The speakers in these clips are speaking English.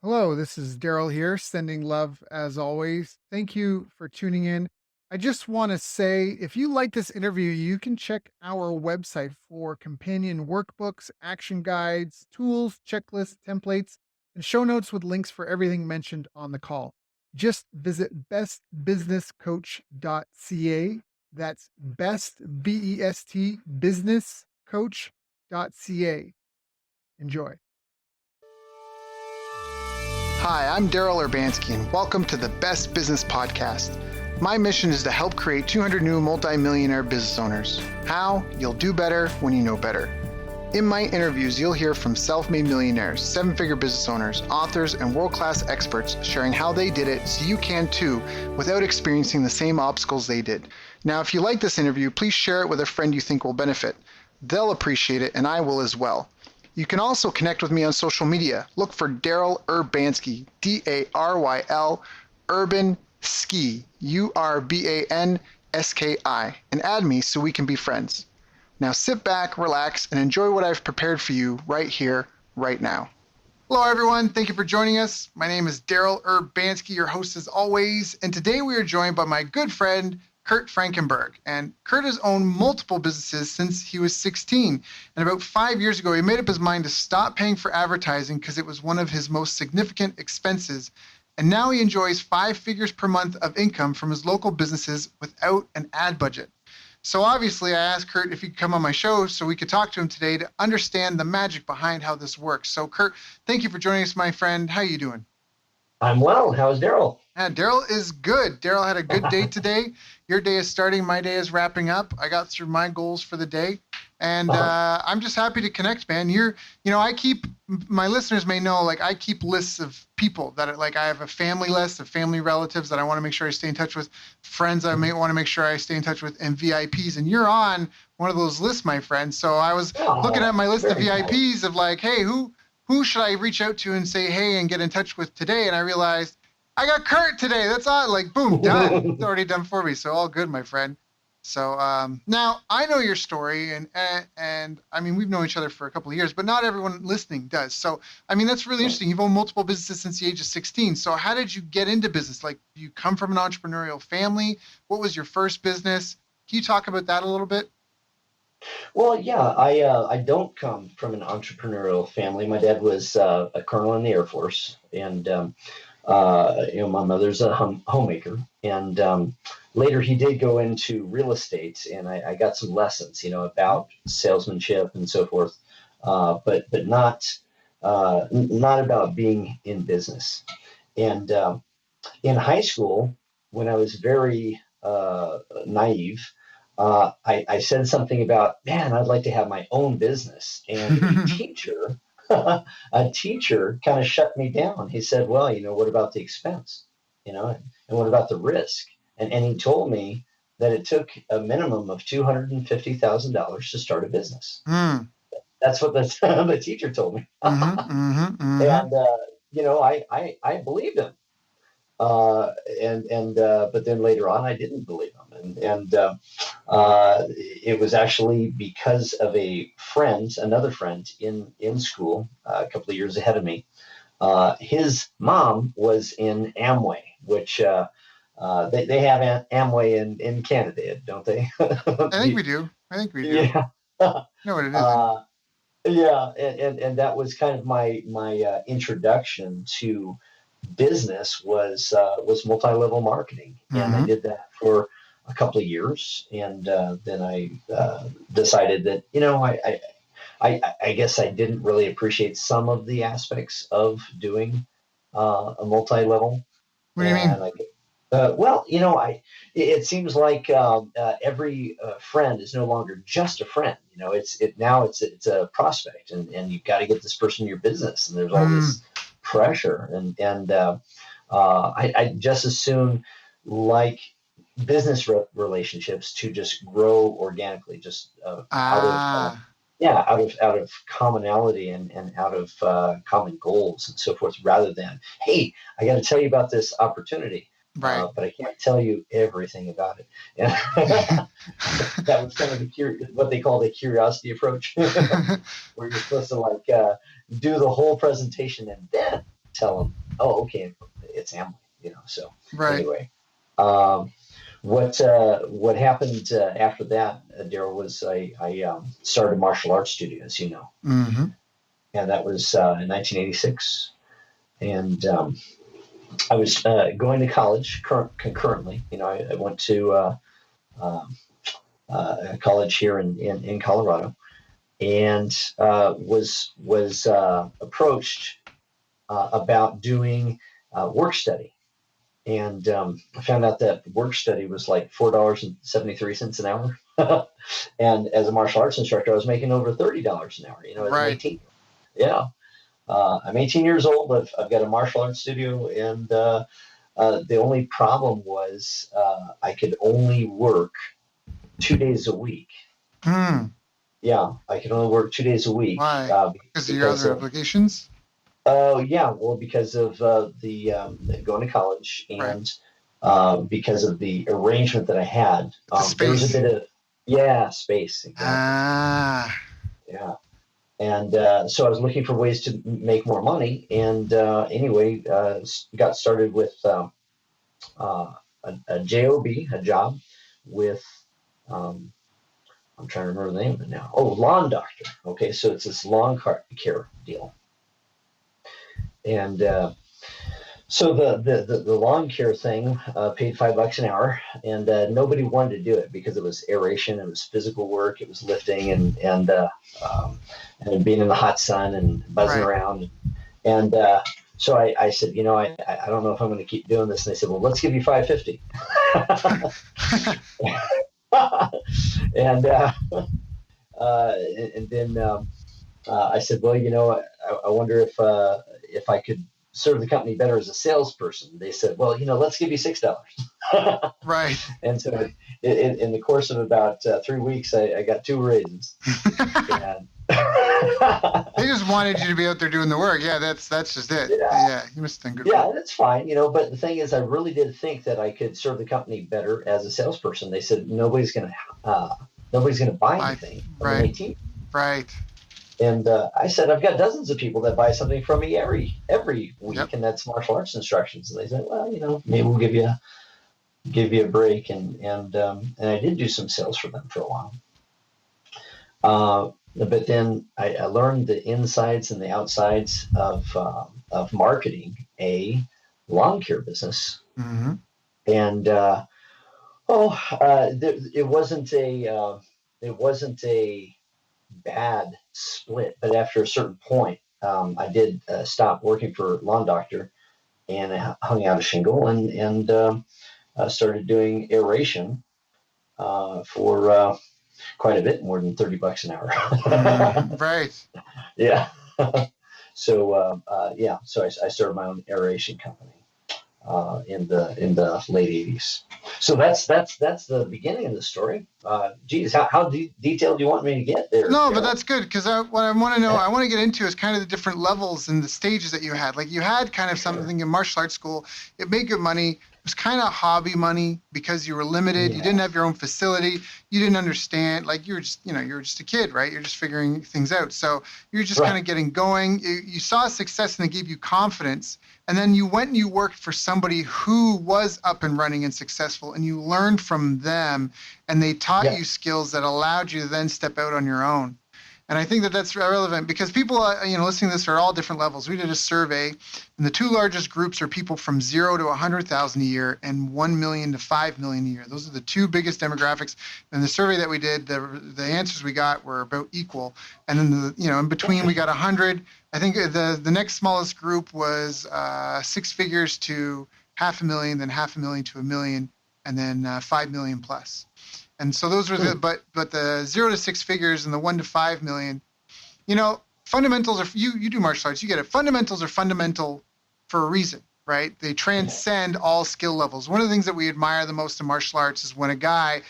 Hello, this is Daryl here, sending love as always. Thank you for tuning in. I just want to say if you like this interview, you can check our website for companion workbooks, action guides, tools, checklists, templates, and show notes with links for everything mentioned on the call. Just visit bestbusinesscoach.ca. That's best, B-E-S-T, businesscoach.ca. Enjoy. Hi, I'm Daryl Urbanski, and welcome to the Best Business Podcast. My mission is to help create 200 new multi-millionaire business owners. How? You'll do better when you know better. In my interviews, you'll hear from self-made millionaires, seven-figure business owners, authors, and world-class experts sharing how they did it so you can too, without experiencing the same obstacles they did. Now, if you like this interview, please share it with a friend you think will benefit. They'll appreciate it, and I will as well. You can also connect with me on social media. Look for Daryl Urbanski, D-A-R-Y-L, Urban Ski, U-R-B-A-N-S-K-I, and add me so we can be friends. Now sit back, relax, and enjoy what I've prepared for you right here, right now. Hello, everyone. Thank you for joining us. My name is Daryl Urbanski, your host as always, and today we are joined by my good friend, Kurt Frankenberg. And Kurt has owned multiple businesses since he was 16. And about 5 years ago, he made up his mind to stop paying for advertising because it was one of his most significant expenses. And now he enjoys 5 figures per month of income from his local businesses without an ad budget. So obviously, I asked Kurt if he could come on my show so we could talk to him today to understand the magic behind how this works. So Kurt, thank you for joining us, my friend. How are you doing? I'm well. How's Daryl? Daryl is good. Daryl had a good day today. Your day is starting. My day is wrapping up. I got through my goals for the day. And I'm just happy to connect, man. My listeners may know, I keep lists of people that I have a family list of family relatives that I want to make sure I stay in touch with, friends I may want to make sure I stay in touch with, and VIPs. And you're on one of those lists, my friend. So I was looking at my list of VIPs of hey, who should I reach out to and say, hey, and get in touch with today? And I realized I got Kurt today. That's odd. Boom, done. It's already done for me. So all good, my friend. So now I know your story, and I mean, we've known each other for a couple of years, but not everyone listening does. So, I mean, that's really interesting. You've owned multiple businesses since the age of 16. So how did you get into business? Do you come from an entrepreneurial family? What was your first business? Can you talk about that a little bit? Well, yeah, I don't come from an entrepreneurial family. My dad was a colonel in the Air Force, and my mother's a homemaker. And later, he did go into real estate, and I got some lessons, about salesmanship and so forth, but not about being in business. And in high school, when I was very naive. I said something about, man, I'd like to have my own business. And a teacher kind of shut me down. He said, well, what about the expense? And what about the risk? And he told me that it took a minimum of $250,000 to start a business. Mm. That's what the teacher told me. And, I believed him. But then later on, I didn't believe him. And it was actually because of another friend in school, a couple of years ahead of me. His mom was in Amway, which they have Amway in Canada, don't they? I think we do. Yeah. No, what it is. Yeah, and that was kind of my introduction to business was multi-level marketing, and I did that for a couple of years, and then I decided that I guess I didn't really appreciate some of the aspects of doing a multi-level. What do you mean? It seems like every friend is no longer just a friend. It's a prospect, and you've got to get this person in your business, and there's all this pressure, and I just as soon like business relationships to just grow organically, just out of commonality and out of common goals and so forth, rather than, hey, I got to tell you about this opportunity. Right. But I can't tell you everything about it. And that was kind of what they call the curiosity approach, where you're supposed to do the whole presentation and then tell them, oh, okay, it's Amway, So Right. anyway, um, what happened after that, Daryl, was I started a martial arts studio, as you know, Mm-hmm. and that was in 1986. And I was going to college concurrently. I went to um, college here in Colorado, and was approached about doing work study. And I found out that work study was like $4.73 an hour. And as a martial arts instructor, I was making over $30 an hour, as an Right. 18. Yeah. I'm 18 years old. I've got a martial arts studio, and the only problem was I could only work 2 days a week. Hmm. Yeah, I could only work 2 days a week Why? Because of your because other of obligations? yeah, well, because of the going to college, Right. and because of the arrangement that I had. The There was a space. bit of space, exactly. Ah. Yeah. And so I was looking for ways to make more money. And anyway, got started with a job, a job with, um, I'm trying to remember the name of it now. Oh, lawn doctor. Okay, so it's this lawn care deal. And so the lawn care thing paid $5 an hour, and nobody wanted to do it because it was aeration, it was physical work, it was lifting, and being in the hot sun and buzzing Right. around. And so I said, I don't know if I'm going to keep doing this. And they said, well, let's give you $5.50. and and then I said, well, I wonder if I could serve the company better as a salesperson. They said, well, let's give you $6. Right. And so in the course of about 3 weeks, I got 2 raises. And They just wanted you to be out there doing the work. Yeah, that's just it. Yeah, you must have done good. Yeah, that's fine, But the thing is, I really did think that I could serve the company better as a salesperson. They said nobody's going to buy anything from an 18. Right. And I said, I've got dozens of people that buy something from me every week, Yep. and that's martial arts instructions. And they said, well, maybe we'll give you a break, and I did do some sales for them for a while. But then I learned the insides and the outsides of marketing a lawn care business. Mm-hmm. And it wasn't a bad split, but after a certain point, I did stop working for Lawn Doctor, and I hung out a shingle and started doing aeration for quite a bit more than $30 an hour. Right. Yeah. So so I started my own aeration company in the late '80s. So that's the beginning of the story. Geez, how detailed do you want me to get there? No, but that's good, because what I want to know, I want to get into is kind of the different levels and the stages that you had. Like, you had kind of something in martial arts school. It made good money. It was kind of hobby money because you were limited. Yeah. You didn't have your own facility. You didn't understand. Like, you were just a kid, right? You're just figuring things out. So you're just kind of getting going. You saw success, and they gave you confidence. And then you went and you worked for somebody who was up and running and successful, and you learned from them, and they taught you skills that allowed you to then step out on your own. And I think that that's relevant because people, listening to this are all different levels. We did a survey, and the 2 largest groups are people from 0 to 100,000 a year and 1 million to 5 million a year. Those are the 2 biggest demographics. And the survey that we did, the answers we got were about equal. And then in between we got 100. I think the next smallest group was 6 figures to 500,000, then 500,000 to 1 million, and then 5 million plus. And so those were but the 0 to 6 figures and the 1 to 5 million, fundamentals are, you do martial arts, you get it. Fundamentals are fundamental for a reason, right? They transcend all skill levels. One of the things that we admire the most in martial arts is when a guy,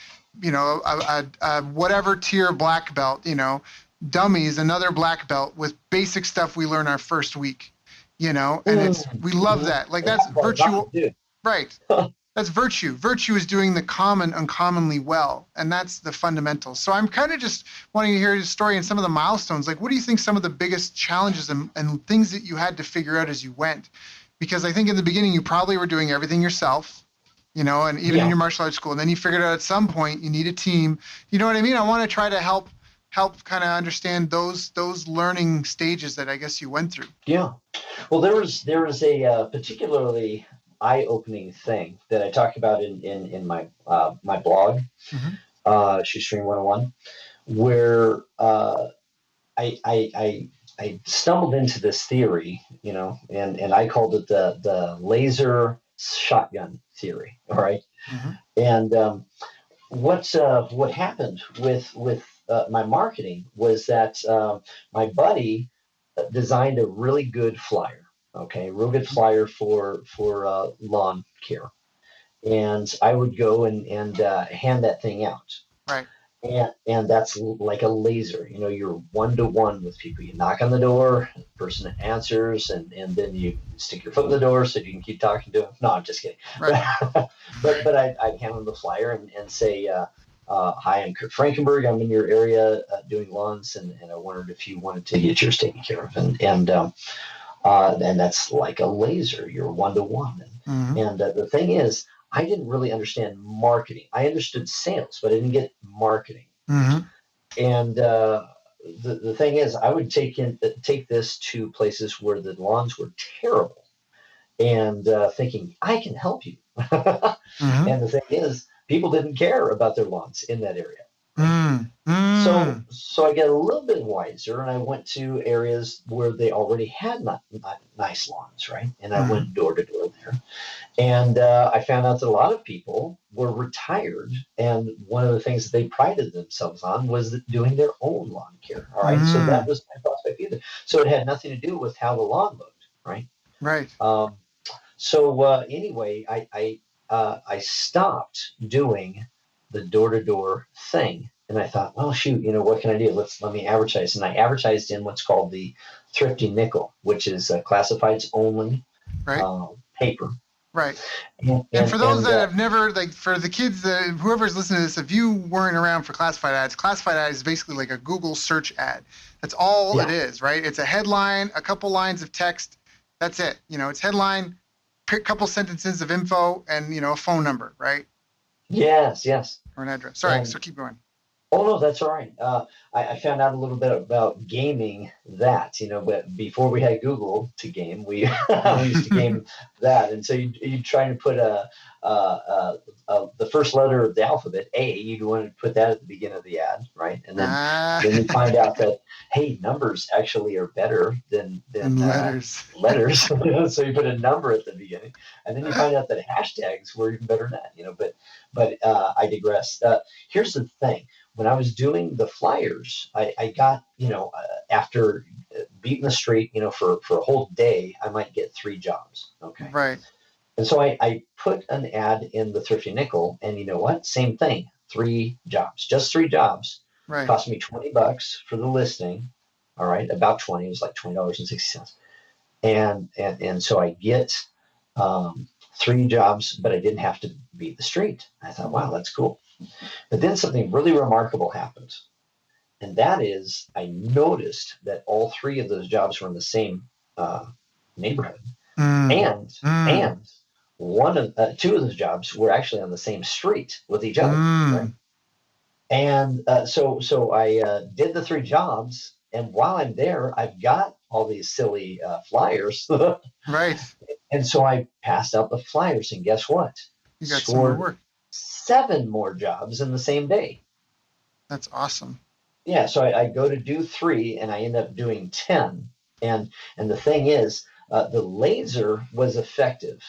a whatever tier black belt, dummies another black belt with basic stuff we learn our first week, and we love that. Like, that's virtual, right? That's virtue. Virtue is doing the common uncommonly well, and that's the fundamentals. So I'm kind of just wanting to hear your story and some of the milestones. Like, what do you think some of the biggest challenges and things that you had to figure out as you went? Because I think in the beginning you probably were doing everything yourself, and even in your martial arts school, and then you figured out at some point you need a team. You know what I mean? I want to try to help kind of understand those learning stages that I guess you went through. Yeah. Well, there was a particularly eye-opening thing that I talk about in my my blog, Shoestring 101, where I stumbled into this theory, and I called it the laser shotgun theory. All right. And what happened with my marketing was that my buddy designed a really good flyer. Okay, real good flyer for lawn care, and I would go and hand that thing out. Right. And that's like a laser. You're one-to-one with people. You knock on the door, the person answers, and then you stick your foot in the door so you can keep talking to them. No, I'm just kidding. Right. but I'd hand them the flyer and say, hi, I'm Frankenberg. I'm in your area doing lawns, and I wondered if you wanted to get yours taken care of. And that's like a laser. You're one-to-one. And the thing is, I didn't really understand marketing. I understood sales, but I didn't get marketing. And the thing is, I would take this to places where the lawns were terrible, and thinking I can help you. And the thing is, people didn't care about their lawns in that area. So I get a little bit wiser, and I went to areas where they already had not nice lawns, right? And I went door to door there, and I found out that a lot of people were retired, and one of the things that they prided themselves on was doing their own lawn care. All right, so that was my prospect either. So it had nothing to do with how the lawn looked, right? Right. Anyway, I stopped doing the door-to-door thing, and I thought, well, shoot, what can I do? Let me advertise. And I advertised in what's called the Thrifty Nickel, which is classifieds only paper. Right. And for those that have never, for the kids, whoever's listening to this, if you weren't around for classified ads is basically like a Google search ad. That's all it is, right? It's a headline, a couple lines of text. That's it. It's headline, a couple sentences of info, and, a phone number, right? Yes. Or an address. Sorry, so keep going. Oh, no, that's all right. I found out a little bit about gaming that, but before we had Google to game, we used to game that. And so you try to put the first letter of the alphabet, A, you'd want to put that at the beginning of the ad, right? And then you find out that, hey, numbers actually are better than letters. So you put a number at the beginning, and then you find out that hashtags were even better than that, but I digress. Here's the thing. When I was doing the flyers, I got, after beating the street, for a whole day, I might get 3 jobs. Okay. Right. And so I put an ad in the Thrifty Nickel, and you know what? Same thing. 3 jobs, just 3 jobs. Right. Cost me $20 for the listing. All right. About 20. It was like $20.60. And so I get 3 jobs, but I didn't have to beat the street. I thought, wow, that's cool. But then something really remarkable happened. And that is, I noticed that all 3 of those jobs were in the same neighborhood. And 2 of those jobs were actually on the same street with each other. Right? And so I did the 3 jobs. And while I'm there, I've got all these silly flyers. Right. And so I passed out the flyers. And guess what? You got some more work. 7 more jobs in the same day. That's awesome. Yeah, so I go to do 3, and I end up doing 10. And the thing is, the laser was effective,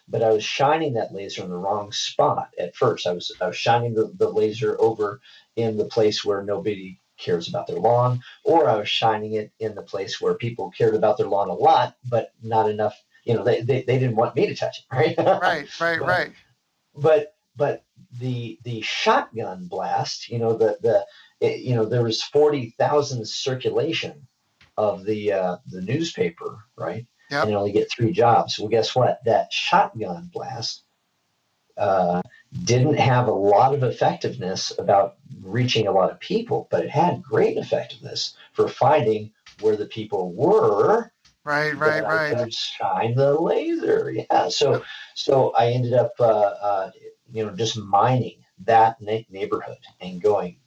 but I was shining that laser in the wrong spot at first. I was shining the laser over in the place where nobody cares about their lawn, or I was shining it in the place where people cared about their lawn a lot, but not enough. They didn't want me to touch it, right? Right. But the shotgun blast, there was 40,000 circulation of the newspaper, right? Yep. And you only get 3 jobs. Well, guess what? That shotgun blast didn't have a lot of effectiveness about reaching a lot of people, but it had great effectiveness for finding where the people were Right, right, that I right. could shine the laser. Yeah. Yep. So I ended up, just mining that neighborhood and going,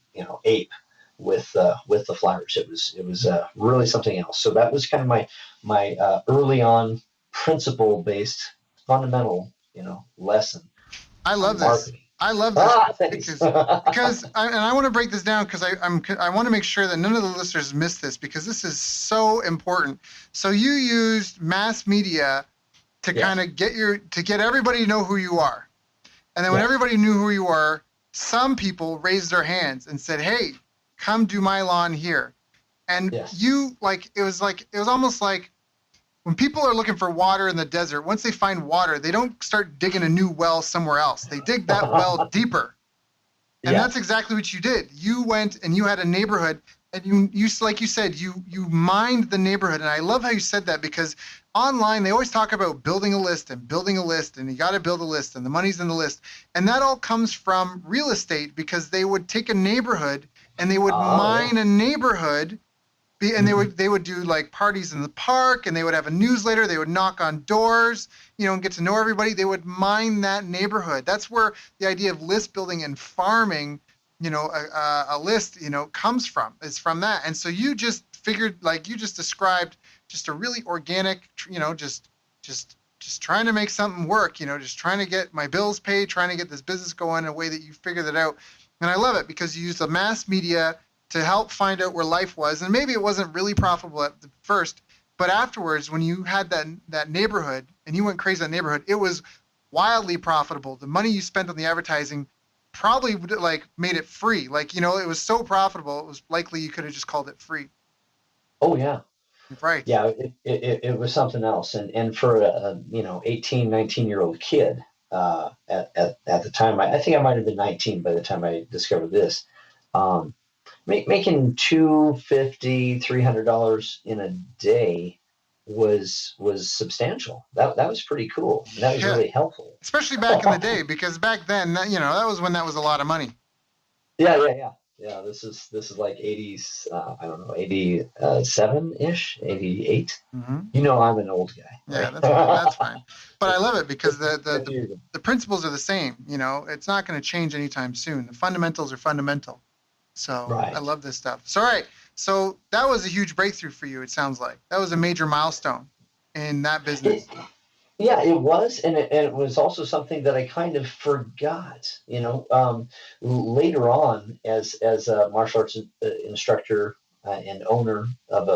ape with the flowers. It was really something else. So that was kind of my early on principle based fundamental, lesson I on love this. marketing. I love this Thanks. and I want to break this down because I want to make sure that none of the listeners miss this because this is so important. So you used mass media to kind Yes. of get everybody to know who you are. And then when Yes. everybody knew who you were, some people raised their hands and said, "Hey, come do my lawn here." And Yes. you it was almost like when people are looking for water in the desert, once they find water, they don't start digging a new well somewhere else. They dig that well deeper. And that's Yes. exactly what you did. You went and you had a neighborhood and you like you said, you mined the neighborhood. And I love how you said that because online they always talk about building a list and you got to build a list and the money's in the list. And that all comes from real estate because they would take a neighborhood and they would Oh, yeah. mine a neighborhood and Mhm. they would do like parties in the park and they would have a newsletter, they would knock on doors, and get to know everybody. They would mine that neighborhood. That's where the idea of list building and farming, a list, comes from. It's from that. And so you just figured, like you just described, just a really organic, just trying to make something work, just trying to get my bills paid, trying to get this business going in a way that you figured it out. And I love it because you use the mass media to help find out where life was. And maybe it wasn't really profitable at the first, but afterwards, when you had that neighborhood and you went crazy in that neighborhood, it was wildly profitable. The money you spent on the advertising probably would made it free. It was so profitable, it was likely you could have just called it free. Oh, yeah. Right. Yeah, it was something else. And for a 18, 19-year-old kid at the time, I think I might have been 19 by the time I discovered this. Um, making $250, $300 in a day was substantial. That was pretty cool. And that was Yeah. really helpful. Especially back in the day, because back then, that was when that was a lot of money. Yeah. This is like 80s. I don't know, 87 ish, 88. Mm-hmm. I'm an old guy. Yeah, Right? that's fine. That's fine. But I love it because the, Good the, years. the principles are the same. It's not going to change anytime soon. The fundamentals are fundamental. So I Right. love this stuff. So, all right. So that was a huge breakthrough for you, it sounds like. That was a major milestone in that business. Yeah, it was, and it was also something that I kind of forgot. Later on, as a martial arts instructor and owner of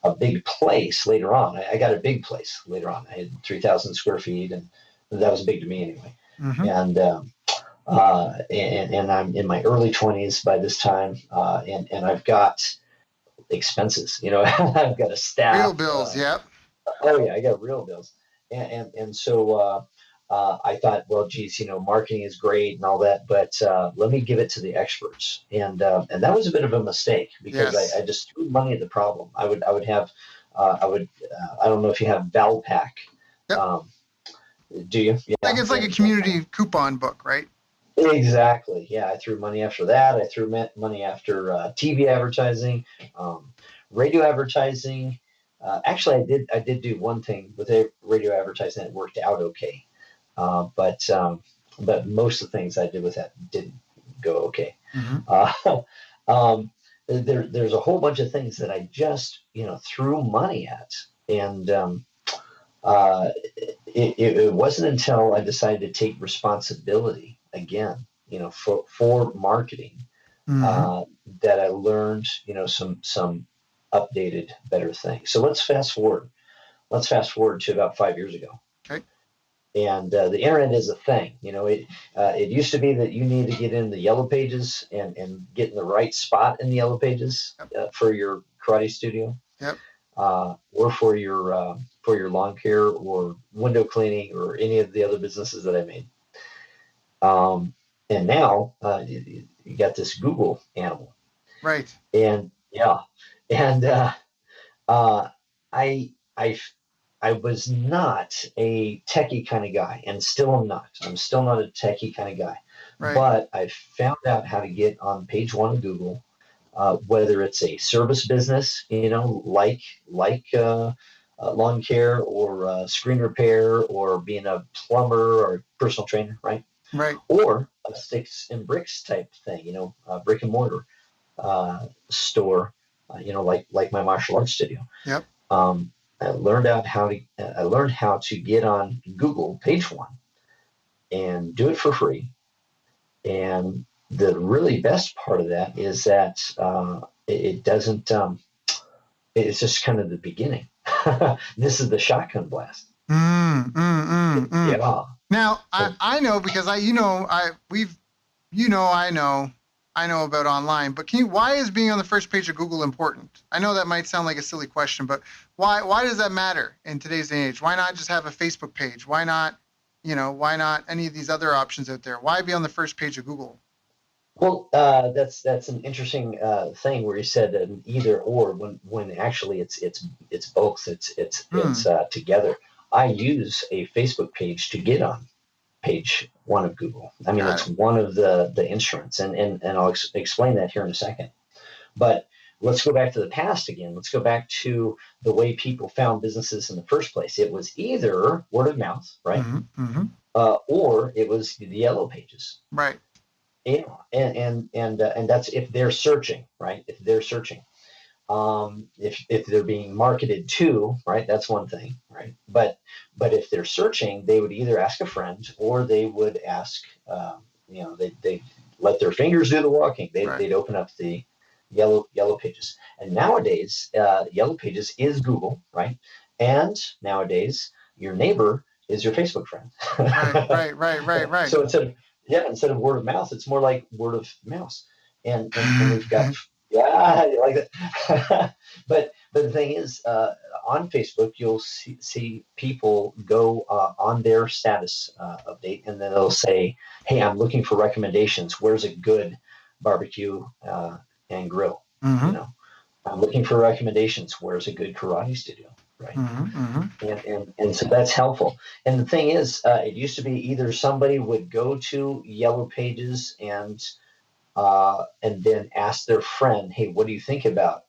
a big place. Later on, I got a big place. Later on, I had 3,000 square feet, and that was big to me anyway. Mm-hmm. And I'm in my early 20s by this time, and I've got expenses. I've got a staff. Real bills, yep. Oh yeah, I got real bills, and so I thought, well, geez, marketing is great and all that, but let me give it to the experts, and that was a bit of a mistake because Yes. I just threw money at the problem. I would have I don't know if you have Valpak. Yep. Do you? Yeah. It's like a community coupon book, right? Exactly. Yeah, I threw money after that. I threw money after TV advertising, radio advertising. Actually, I did do one thing with radio advertising that worked out okay, but most of the things I did with that didn't go okay. Mm-hmm. There's a whole bunch of things that I just threw money at, and it wasn't until I decided to take responsibility again, for marketing, that I learned some updated, better things. So let's fast forward. To about 5 years ago. Okay. And the internet is a thing. It used to be that you need to get in the yellow pages and get in the right spot in the yellow pages for your karate studio. Yep. Or for your lawn care or window cleaning or any of the other businesses that I made. And now you got this Google animal. Right. And yeah. And I I was not a techie kind of guy, and still am not. I'm still not a techie kind of guy. Right. But I found out how to get on page one of Google, whether it's a service business, like lawn care or screen repair or being a plumber or personal trainer, right? Right. Or a sticks and bricks type thing, brick and mortar store, like my martial arts studio. Yep. I learned how to get on Google page one and do it for free. And the really best part of that is that it doesn't. It's just kind of the beginning. This is the shotgun blast. Yeah. Now I know because I know about online, but why is being on the first page of Google important? I know that might sound like a silly question, but why does that matter in today's day and age? Why not just have a Facebook page? Why not any of these other options out there? Why be on the first page of Google? Well, that's an interesting thing where you said an either or when actually it's both. It's together. I use a Facebook page to get on page one of Google. I mean, it's one of the instruments, and I'll explain that here in a second. But let's go back to the past again. Let's go back to the way people found businesses in the first place. It was either word of mouth, right? Or it was the yellow pages. Right. Yeah, and that's if they're searching, right? If they're searching, if they're being marketed to, right? That's one thing, right? But if they're searching, they would either ask a friend or they would ask, they let their fingers do the walking. They'd open up the yellow pages, and nowadays, yellow pages is Google, right? And nowadays, your neighbor is your Facebook friend. Right. So instead of word of mouth, it's more like word of mouse. And we've got, you like that. but the thing is, on Facebook, you'll see people go on their status update, and then they'll say, "Hey, I'm looking for recommendations. Where's a good barbecue and grill? I'm looking for recommendations. Where's a good karate studio?" Right. And so that's helpful. And the thing is, it used to be either somebody would go to Yellow Pages and then ask their friend, "Hey, what do you think about,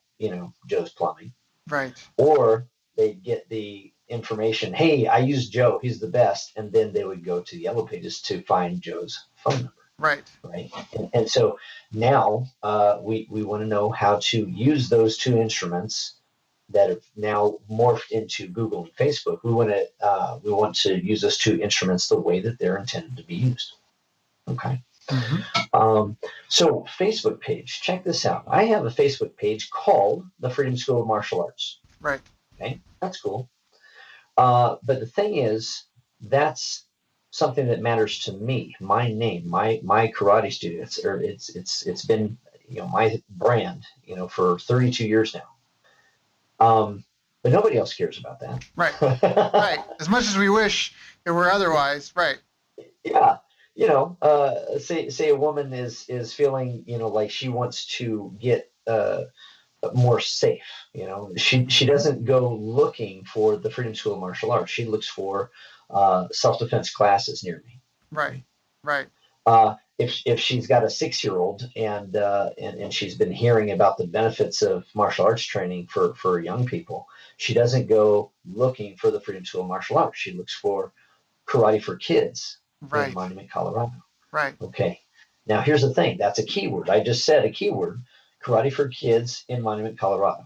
Joe's Plumbing?" Right. Or they'd get the information, "Hey, I use Joe. He's the best." And then they would go to Yellow Pages to find Joe's phone number. Right. And so now we want to know how to use those two instruments that have now morphed into Google and Facebook. We want to use those two instruments the way that they're intended to be used. Okay. So Facebook page, check this out. I have a Facebook page called the Freedom School of Martial Arts. Right. Okay, that's cool. But the thing is, that's something that matters to me. My name, my karate studio. It's been my brand for 32 years now. But nobody else cares about that. Right. Right. As much as we wish it were otherwise. Right. Yeah. Say a woman is feeling, like she wants to get more safe. She doesn't go looking for the Freedom School of Martial Arts. She looks for self-defense classes near me. Right. If she's got a 6-year-old and she's been hearing about the benefits of martial arts training for young people, she doesn't go looking for the Freedom School of Martial Arts. She looks for Karate for Kids in Monument, Colorado. Right. Okay. Now here's the thing. That's a keyword. I just said a keyword. Karate for Kids in Monument, Colorado.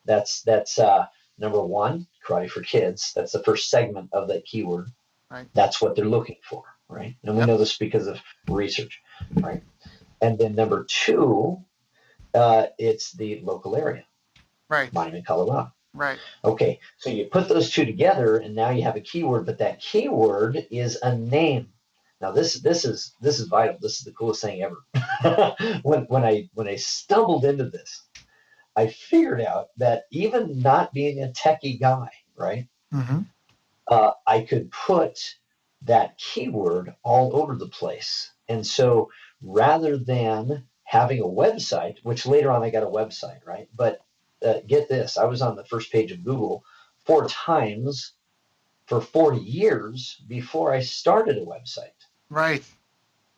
That's number one. Karate for Kids. That's the first segment of that keyword. Right. That's what they're looking for. Right. And we know this because of research. Right. And then number two, it's the local area. Right. Monument, Colorado. Right. Okay. So you put those two together and now you have a keyword, but that keyword is a name. Now this is vital. This is the coolest thing ever. when I stumbled into this, I figured out that even not being a techie guy, right? I could put that keyword all over the place. And so rather than having a website, which later on I got a website, right? But get this, I was on the first page of Google 4 times for 40 years before I started a website. Right.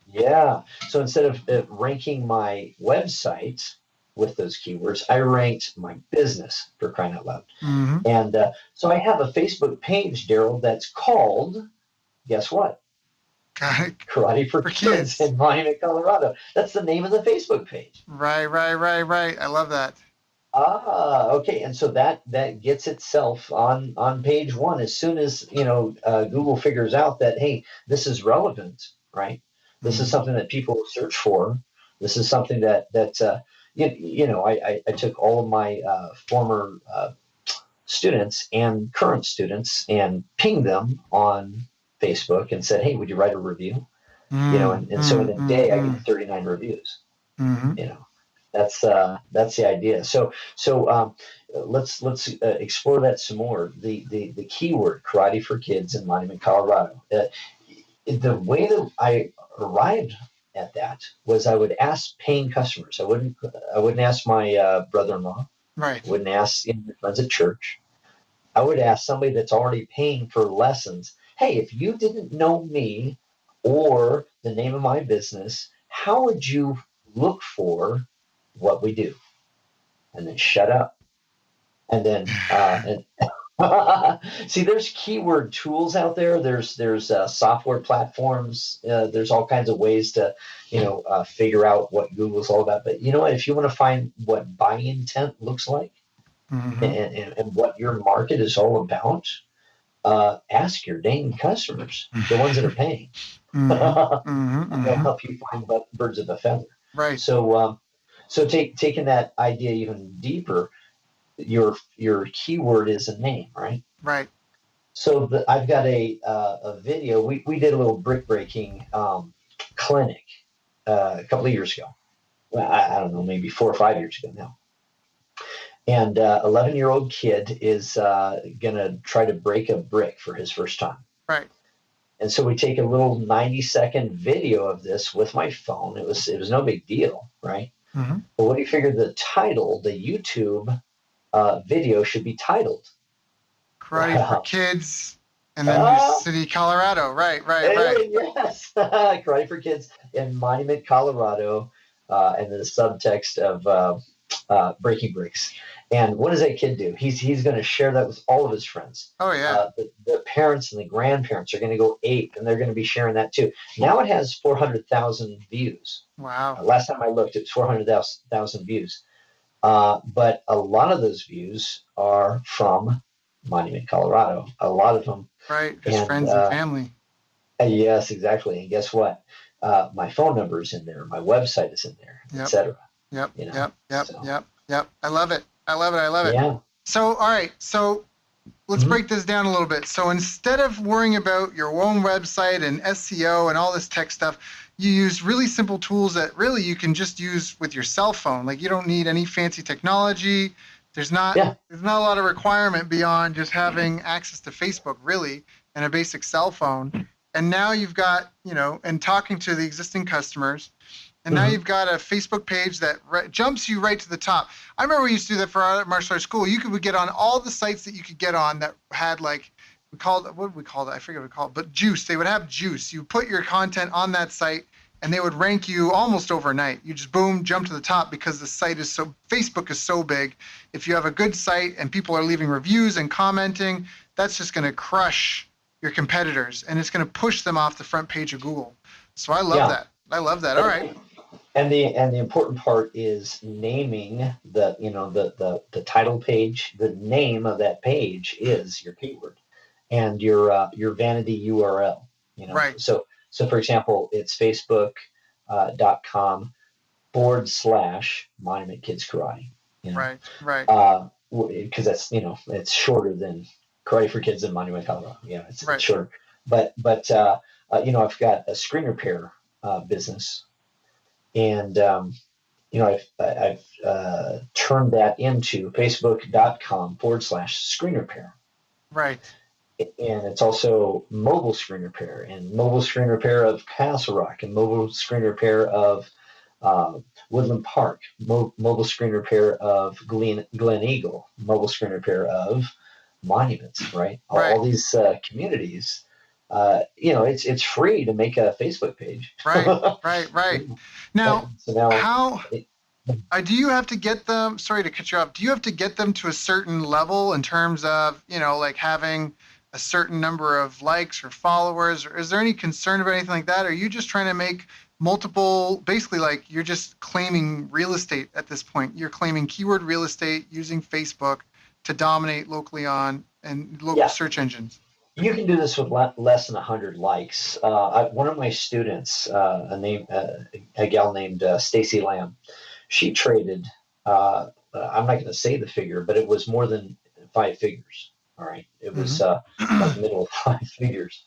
Yeah. So instead of ranking my website with those keywords, I ranked my business, for crying out loud. Mm-hmm. And so I have a Facebook page, Daryl, that's called, guess what? Got it. Karate for Kids in Monument, Colorado. That's the name of the Facebook page. Right. I love that. Okay. And so that gets itself on page one as soon as Google figures out that, hey, this is relevant, right? This is something that people search for. This is something that I took all of my former students and current students and pinged them on Facebook and said, hey, would you write a review? And so in a day I get 39 reviews. That's the idea. So let's explore that some more. The keyword Karate for Kids in Monument, Colorado. The way that I arrived at that was I would ask paying customers. I wouldn't ask my brother-in-law. Right. I wouldn't ask friends at church. I would ask somebody that's already paying for lessons. Hey, if you didn't know me or the name of my business, how would you look for what we do? And then shut up. And then see, there's keyword tools out there. There's software platforms. There's all kinds of ways to figure out what Google's all about. But you know what? If you want to find what buy intent looks like and what your market is all about, ask your dang customers, the ones that are paying. They'll help you find birds of a feather. Right. So taking that idea even deeper, your keyword is a name, right? Right. So I've got a video. We did a little brick breaking clinic a couple of years ago. Well, I don't know, maybe 4 or 5 years ago now. And 11-year-old kid is gonna try to break a brick for his first time. Right. And so we take a little 90-second video of this with my phone. It was no big deal, right? Mm-hmm. But what do you figure the title, the YouTube video should be titled? Karate for Kids, and then New City, Colorado. Right. Yes, Karate for Kids in Monument, Colorado, and the subtext of breaking bricks. And what does that kid do? He's going to share that with all of his friends. Oh yeah. The parents and the grandparents are going to go ape, and they're going to be sharing that too. Now it has 400,000 views. Wow. Last time I looked, it was 400,000 views. But a lot of those views are from Monument, Colorado. A lot of them. Right. His friends and family. Yes, exactly. And guess what? My phone number is in there. My website is in there, etc. Yep. I love it. I love it. Yeah. So, all right. So let's break this down a little bit. So instead of worrying about your own website and SEO and all this tech stuff, you use really simple tools that really you can just use with your cell phone. Like you don't need any fancy technology. There's not a lot of requirement beyond just having access to Facebook, really, and a basic cell phone. And now you've got, and talking to the existing customers. And now you've got a Facebook page that jumps you right to the top. I remember we used to do that for our martial arts school. You could get on all the sites that you could get on that had what did we call it? I forget what we called it, but juice. They would have juice. You put your content on that site and they would rank you almost overnight. You just jump to the top because the site is Facebook is so big. If you have a good site and people are leaving reviews and commenting, that's just going to crush your competitors and it's going to push them off the front page of Google. So I love that. I love that. All right. And the important part is naming the title page. The name of that page is your keyword and your vanity URL. Right. So for example, it's facebook.com/Monument Kids Karate. Right. Because that's it's shorter than Karate for Kids in Monument, Colorado. It's shorter. But I've got a screen repair business. And, I've turned that into facebook.com/screen repair. Right. And it's also mobile screen repair and mobile screen repair of Castle Rock and mobile screen repair of Woodland Park, mobile screen repair of Glen Eagle, mobile screen repair of monuments, right? Right. All these communities. It's free to make a Facebook page. Right. Right. Right. Now, So now, how it, do you have to get them? Sorry to cut you off. Do you have to get them to a certain level in terms of, like having a certain number of likes or followers, or is there any concern about anything like that? Or are you just trying to make multiple, basically like you're just claiming real estate at this point? You're claiming keyword real estate using Facebook to dominate locally on and local yeah, search engines. you can do this with less than 100 likes. One of my students, a gal named Stacy Lamb, she traded. I'm not going to say the figure, but it was more than 5 figures. All right, it was like middle of 5 figures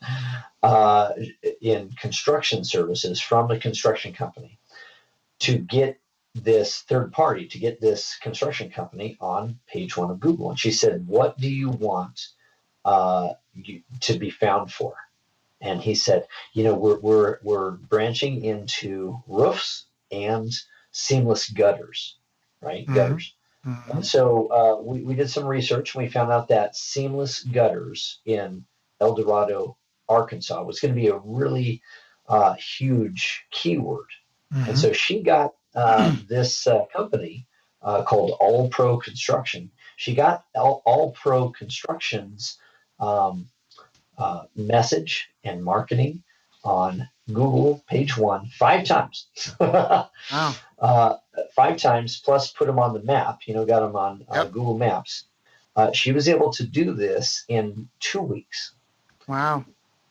in construction services from a construction company to get this third party, to get this construction company on page one of Google. And she said, "What do you want to be found for?" And he said, we're branching into roofs and seamless gutters, right? Gutters. And so we did some research and we found out that seamless gutters in El Dorado, Arkansas was going to be a really huge keyword. And so she got this company called All Pro Construction. She got All Pro Construction's message and marketing on Google page one 5 times. Wow. 5 times, plus put them on the map, got them on Google Maps. She was able to do this in 2 weeks. Wow.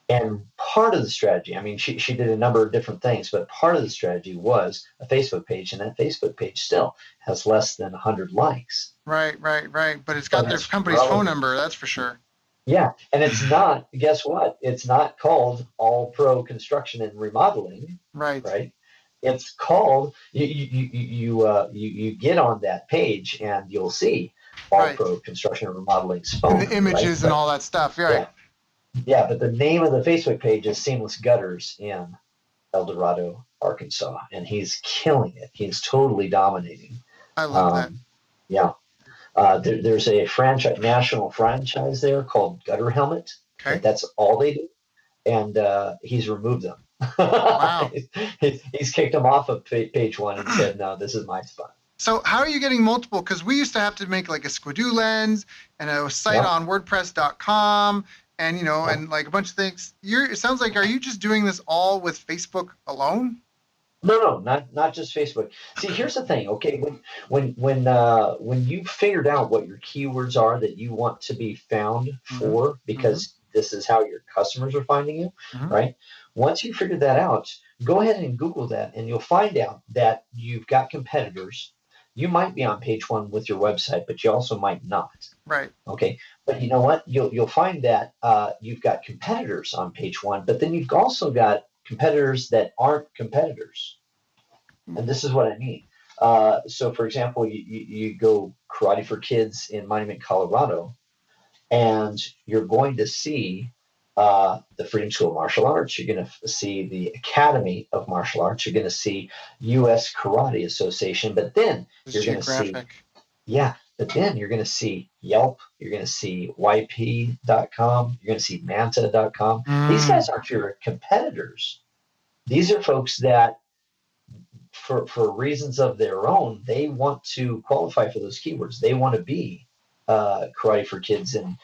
And part of the strategy, I mean, she did a number of different things, but part of the strategy was a Facebook page, and that Facebook page still has less than 100 likes. Right. But it's got their company's phone number, that's for sure. Yeah, and it's not, guess what? It's not called All Pro Construction and Remodeling. Right. It's called, you get on that page and you'll see All Pro Construction and Remodeling's phone. And the images and all that stuff, right? Yeah, but the name of the Facebook page is Seamless Gutters in El Dorado, Arkansas, and he's killing it. He's totally dominating. I love that. Yeah. There's a national franchise there called Gutter Helmet. Okay. That's all they do. And he's removed them. Wow. He's kicked them off of page one and said, no, this is my spot. So how are you getting multiple? Because we used to have to make like a Squidoo lens and a site on WordPress.com and, and like a bunch of things. It sounds like, are you just doing this all with Facebook alone? No, not just Facebook. See, here's the thing. Okay, when you figured out what your keywords are that you want to be found for, because this is how your customers are finding you, right? Once you figure that out, go ahead and Google that, and you'll find out that you've got competitors. You might be on page one with your website, but you also might not. Right. Okay, but you know what? You'll find that you've got competitors on page one, but then you've also got competitors that aren't competitors. And this is what I mean. So, for example, you go Karate for Kids in Monument, Colorado, and you're going to see the Freedom School of Martial Arts. You're going to see the Academy of Martial Arts. You're going to see U.S. Karate Association. But then you're going to see, but then you're going to see Yelp. You're going to see YP.com. You're going to see Manta.com. These guys aren't your competitors. These are folks that, for reasons of their own, they want to qualify for those keywords. They want to be Karate for Kids in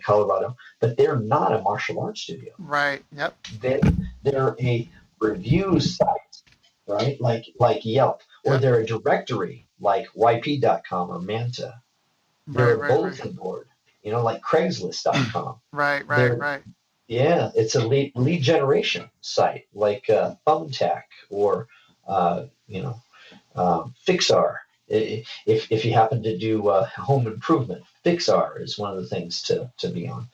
Colorado, but they're not a martial arts studio. Right. Yep. They're a review site, right? Like Yelp, or they're a directory like YP.com or Manta. They're a bulletin board, like Craigslist.com. Right. Yeah, it's a lead generation site like Thumbtack or Fixar. If you happen to do home improvement, Fixar is one of the things to be on.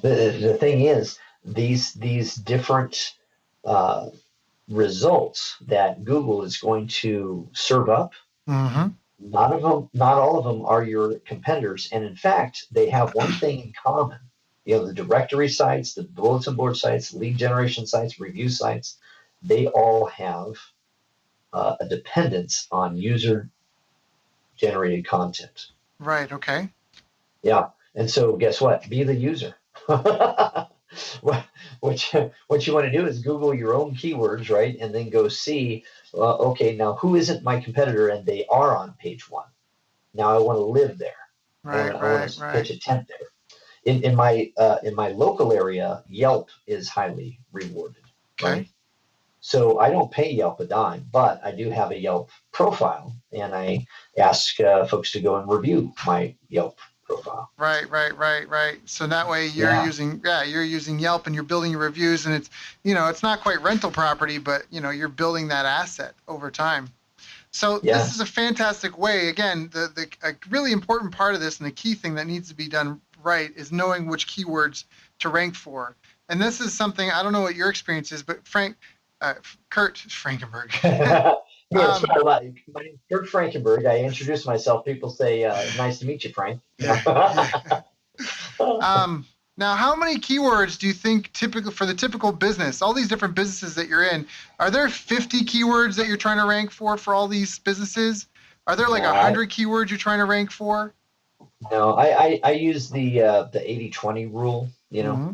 The thing is, these different results that Google is going to serve up, not all of them are your competitors, and in fact, they have one thing in common. The directory sites, the bulletin board sites, lead generation sites, review sites, they all have a dependence on user generated content. Right. Okay. Yeah. And so guess what? Be the user. What you want to do is Google your own keywords, right? And then go see, okay, now who isn't my competitor and they are on page one. Now I want to live there. Right. I want Right. to Right. pitch a tent there. In my local area, Yelp is highly rewarded, Okay. right? So I don't pay Yelp a dime, but I do have a Yelp profile, and I ask folks to go and review my Yelp profile. Right, right, right, right. So that way Yeah, you're using Yelp and you're building your reviews, and it's, it's not quite rental property, but you're building that asset over time. So this yeah, is a fantastic way. Again, the a really important part of this and the key thing that needs to be done right is knowing which keywords to rank for. And this is something, I don't know what your experience is, but Kurt Frankenberg. yeah. um, Sorry, my name's Kurt Frankenberg. I introduce myself. People say, "Nice to meet you, Frank." yeah, yeah. Now, how many keywords do you think typical for the typical business, all these different businesses that you're in, are there 50 keywords that you're trying to rank for all these businesses? Are there like No, I 100 keywords you're trying to rank for? no, I use the 80-20 rule. Mm-hmm.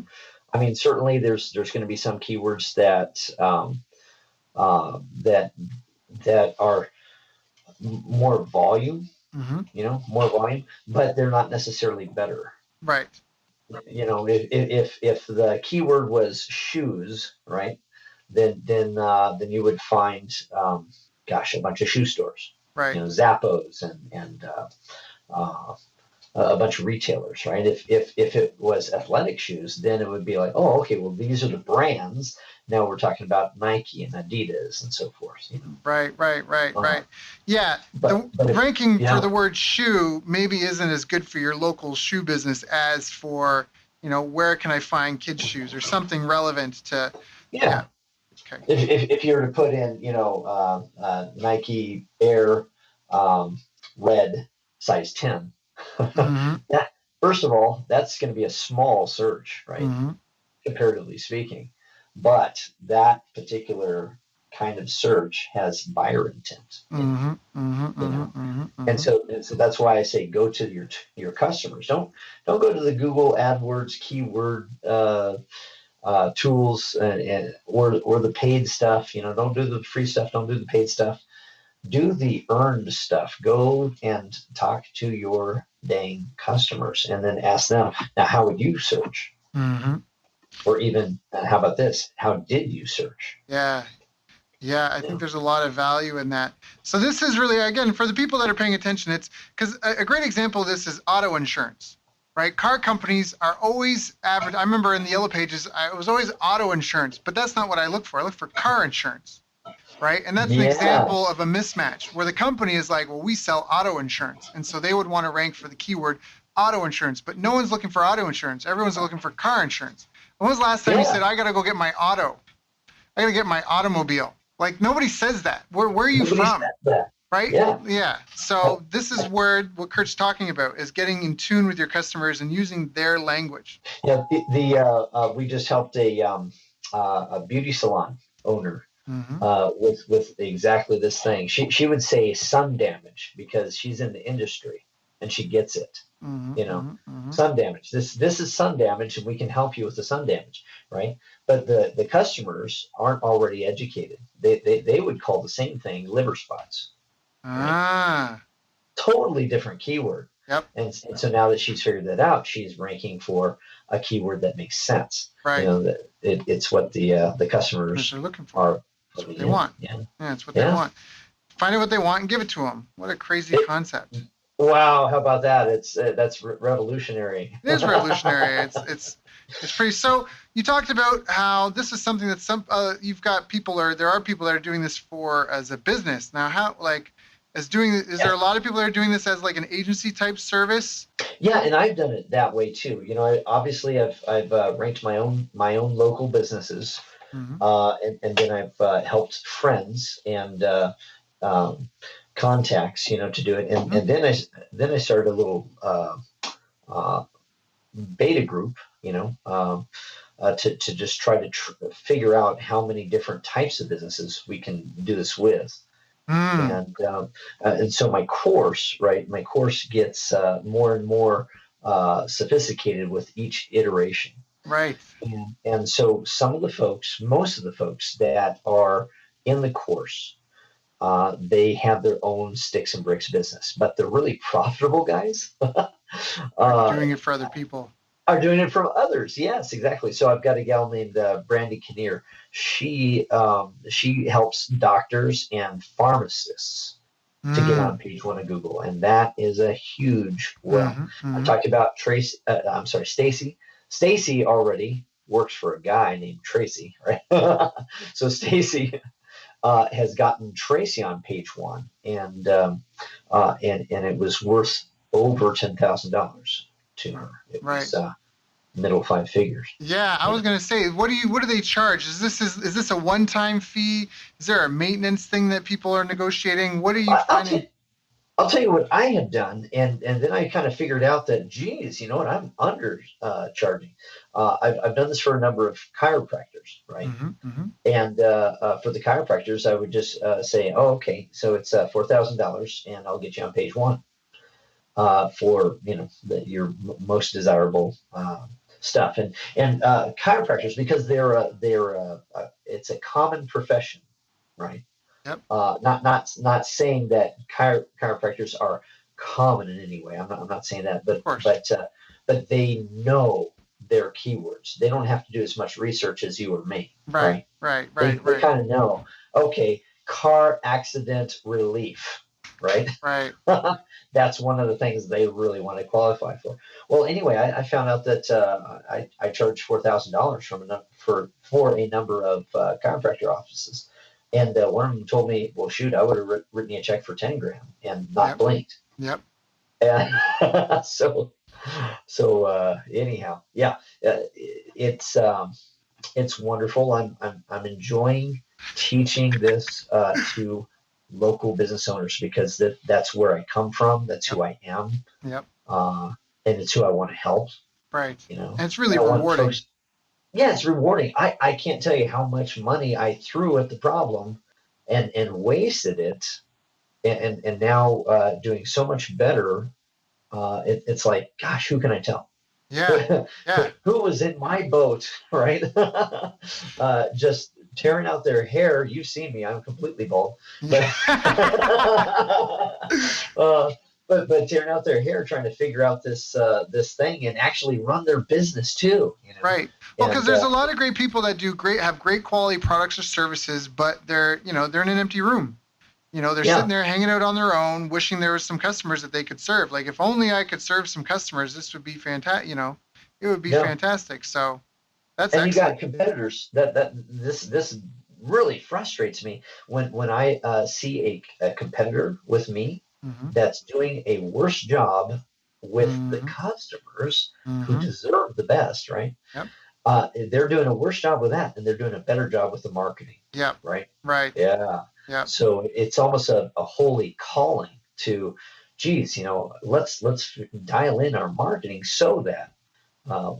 I mean, certainly there's going to be some keywords that that are more volume, Mm-hmm. more volume, but they're not necessarily better. Right. If the keyword was shoes, right, then you would find, a bunch of shoe stores, Right. Zappos and uh, a bunch of retailers, right? If it was athletic shoes, then it would be like, oh, okay, well, these are the brands. Now we're talking about Nike and Adidas and so forth. Right, right, right, Uh, right. Yeah, the but if ranking for yeah, the word shoe maybe isn't as good for your local shoe business as for, where can I find kids' shoes or something relevant to, yeah. yeah, okay. If you were to put in, Nike Air, red size 10, Mm-hmm. that first of all, that's going to be a small search, right? Mm-hmm. Comparatively speaking. But that particular kind of search has buyer intent in it, Mm-hmm. Mm-hmm. you know. Mm-hmm. And Mm-hmm. so that's why I say go to your customers. Don't go to the Google AdWords keyword tools or the paid stuff. Don't do the free stuff. Don't do the paid stuff. Do the earned stuff. Go and talk to your dang customers, and then ask them. Now, how would you search? Mm-hmm. Or even, how about this? How did you search? Yeah. Yeah, I think Yeah. there's a lot of value in that. So this is really, again, for the people that are paying attention, it's because a great example of this is auto insurance, right? Car companies are always I remember in the yellow pages, it was always auto insurance, but that's not what I look for. I look for car insurance, right? And that's an Yeah. example of a mismatch where the company is like, well, we sell auto insurance. And so they would want to rank for the keyword auto insurance, but no one's looking for auto insurance. Everyone's looking for car insurance. When was the last time you Yeah. said, I got to go get my auto? I got to get my automobile? Like nobody says that. Where are you Nobody from? said that. Right? Yeah. Yeah. So this is where what Kurt's talking about is getting in tune with your customers and using their language. Yeah. We just helped a beauty salon owner Mm-hmm. with exactly this thing. She would say sun damage because she's in the industry and she gets it. Mm-hmm. Mm-hmm. Sun damage. This is sun damage, and we can help you with the sun damage, right? But the customers aren't already educated. They would call the same thing liver spots. Right? Ah. Totally different keyword. Yep. And so now that she's figured that out, she's ranking for a keyword that makes sense. Right. That it's what the customers They're looking for. are. That's what they want. Yeah. Yeah, it's what they want. Find out what they want and give it to them. What a crazy concept. Wow, how about that? That's revolutionary. It is revolutionary. It's pretty. So you talked about how this is something that you've got people, or there are people that are doing this for as a business. Now, how is there a lot of people that are doing this as like an agency type service? Yeah, and I've done it that way too. Obviously I've ranked my own local businesses, Mm-hmm. and then I've helped friends and contacts, to do it, and then I started a little beta group, to just try to figure out how many different types of businesses we can do this with. Mm, And so my course, right? My course gets more and more sophisticated with each iteration. right. And so some of the folks, most of the folks that are in the course, they have their own sticks and bricks business, but the really profitable guys Are uh, doing it for other people. are doing it from others. Yes, exactly. So I've got a gal named Brandy Kinnear. She helps doctors and pharmacists to get on Mm, page one of Google, and that is a huge well. mm-hmm, I mm-hmm. talked about Trace. I'm sorry, Stacy. Stacy already works for a guy named Tracy, right? So Stacy has gotten Tracy on page one, and it was worth over $10,000 to her. It Right. was middle five figures. Yeah, I You was know, gonna say, what do they charge? Is this a one-time fee? Is there a maintenance thing that people are negotiating? What are you I, I'll finding? tell I'll tell you what I had done, and then I kind of figured out that, geez, you know what, I'm under charging. I've done this for a number of chiropractors, right? Mm-hmm, mm-hmm. And for the chiropractors, I would just say, oh, okay, so it's $4,000, and I'll get you on page one for your most desirable stuff. And chiropractors, because it's a common profession, right? Yep, Not saying that chiropractors are common in any way. I'm not saying that, of but course. but they know their keywords. They don't have to do as much research as you or me, Right, right? right, They right, they right, kind of know. Okay, car accident relief, right? right. That's one of the things they really want to qualify for. Well, anyway, I found out that I charged $4,000 for a number of chiropractor offices, and one of them told me, "Well, shoot, I would have written me a check for 10 grand and not Yep, blinked." yep. And so anyhow, yeah, it's wonderful. I'm enjoying teaching this to local business owners because that's where I come from. That's Yep, who I am, yep. uh, and it's who I want to help. Right. You know, And it's and really I want rewarding. folks. Yeah, it's rewarding. I can't tell you how much money I threw at the problem and wasted it, and now doing so much better. It's like, gosh, who can I tell? Yeah, yeah. Who was in my boat, right? Just tearing out their hair. You've seen me; I'm completely bald, but uh, but tearing out their hair, trying to figure out this thing, and actually run their business too. Right. Well, because And there's a lot of great people that have great quality products or services, but they're in an empty room. They're sitting yeah, there hanging out on their own, wishing there was some customers that they could serve. Like, if only I could serve some customers, this would be fantastic. It would be yeah. fantastic. So that's And you excellent. got competitors that this really frustrates me when I see a competitor with me Mm-hmm. that's doing a worse job with the Mm-hmm. customers who Mm-hmm. deserve the best, right? Yep. They're doing a worse job with that, and they're doing a better job with the marketing, Yep. right? Right. Yeah. Yep. So it's almost a holy calling to, geez, let's dial in our marketing so that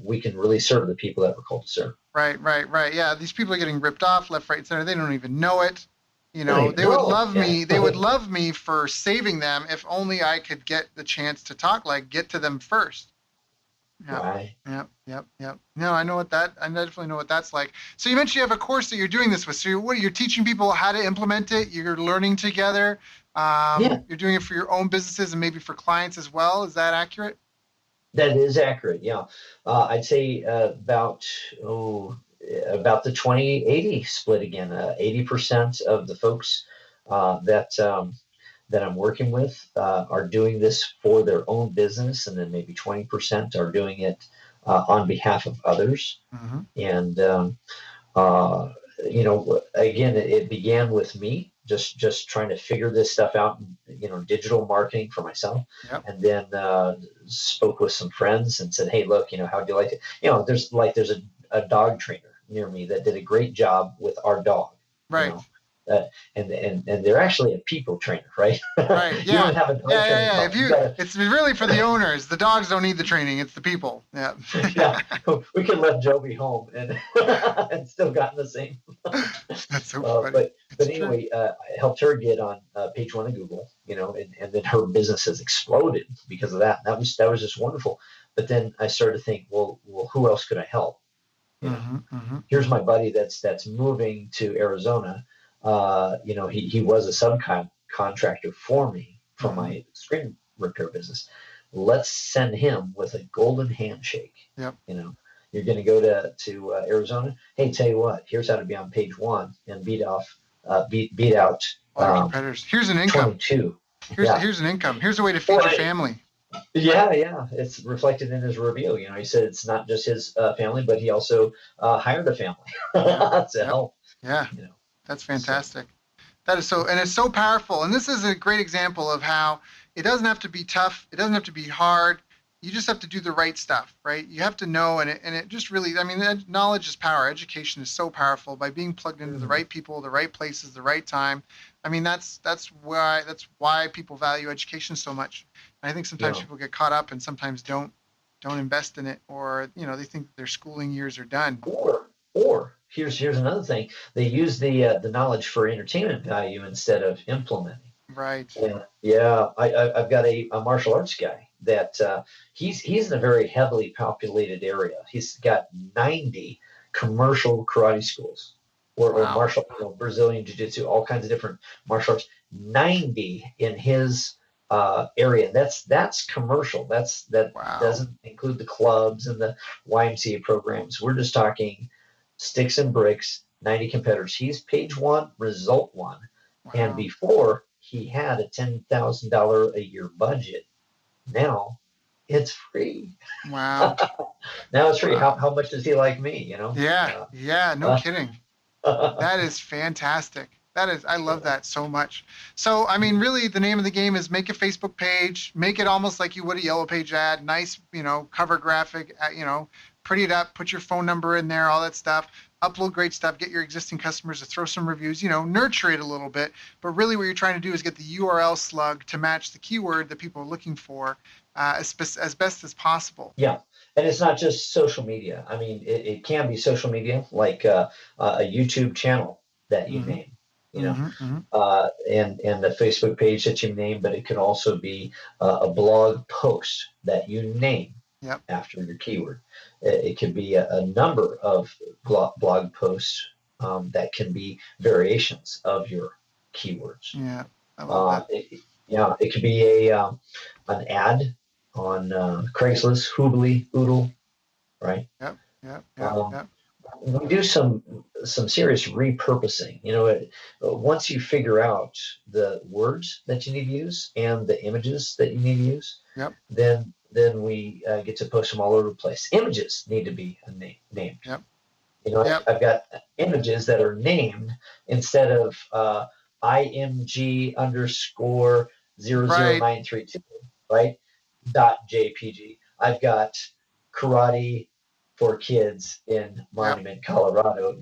we can really serve the people that we're called to serve. Right. Right. Right. Yeah. These people are getting ripped off left, right, center. They don't even know it. They would No, love yeah. me. They would love me for saving them if only I could get the chance to get to them first. Yeah. Right. Yep, yep, yep. No, I definitely know what that's like. So you mentioned you have a course that you're doing this with. So you're teaching people how to implement it. You're learning together. Yeah, You're doing it for your own businesses and maybe for clients as well. Is that accurate? that is accurate. Yeah. I'd say about the 20-80 split again. 80% of the folks that I'm working with are doing this for their own business, and then maybe 20% are doing it on behalf of others. Mm-hmm. And again, it began with me just trying to figure this stuff out, digital marketing for myself, Yep. and then spoke with some friends and said, hey, look, how do you like it? There's a dog trainer near me that did a great job with our dog. Right. And they're actually a people trainer, right? Right. You Yeah. don't have a dog Yeah. training Yeah. Yeah. club. You gotta, It's really for the owners. The dogs don't need the training. It's the people. Yeah. yeah, we could let Joby home and and still gotten the same. That's so funny. But It's true. anyway, I helped her get on page one of Google, and then her business has exploded because of that. That was just wonderful. But then I started to think, well, who else could I help? Here's my buddy that's moving to Arizona. He was a subcontractor for me for my screen repair business. Let's send him with a golden handshake. Yep. You're going to go to Arizona. Hey, tell you what, here's how to be on page one and beat out All your competitors. Here's an income. 22. Here's an income. Here's a way to feed your family. Yeah. It's reflected in his review. He said it's not just his family, but he also hired a family to help. Yeah. That's fantastic. That is so, and it's so powerful. And this is a great example of how it doesn't have to be tough. It doesn't have to be hard. You just have to do the right stuff, right? You have to know, and it just really, knowledge is power. Education is so powerful by being plugged into the right people, the right places, the right time. That's why people value education so much. And I think sometimes people get caught up and sometimes don't invest in it, or they think their schooling years are done. Or here's another thing: they use the knowledge for entertainment value instead of implementing. Right. Yeah. I've got a martial arts guy that he's in a very heavily populated area. He's got 90 commercial karate schools, or martial, Brazilian jiu-jitsu, all kinds of different martial arts. 90 in his area. That's commercial. That doesn't include the clubs and the YMCA programs. We're just talking sticks and bricks. 90 competitors. He's page one, result one, and before he had a $10,000 a year budget. Now it's free. Wow. Now it's free. How much does he like me? Yeah. No kidding. That is fantastic. I love that so much. So, really the name of the game is make a Facebook page, make it almost like you would a Yellow Page ad, nice, cover graphic, pretty it up, put your phone number in there, all that stuff, upload great stuff, get your existing customers to throw some reviews, nurture it a little bit. But really what you're trying to do is get the URL slug to match the keyword that people are looking for as best as possible. Yeah. And it's not just social media. It can be social media, like a YouTube channel that you name. And the Facebook page that you name, but it could also be a blog post that you name after your keyword. It could be a number of blog posts that can be variations of your keywords. Yeah, I love that. It could be an ad on Craigslist, Hoobly, Oodle, right? Yep. We do some serious repurposing. Once you figure out the words that you need to use and the images that you need to use, then we get to post them all over the place. Images need to be named. I've got images that are named instead of IMG _ 00932, right? .jpg. I've got karate for kids in Monument, Colorado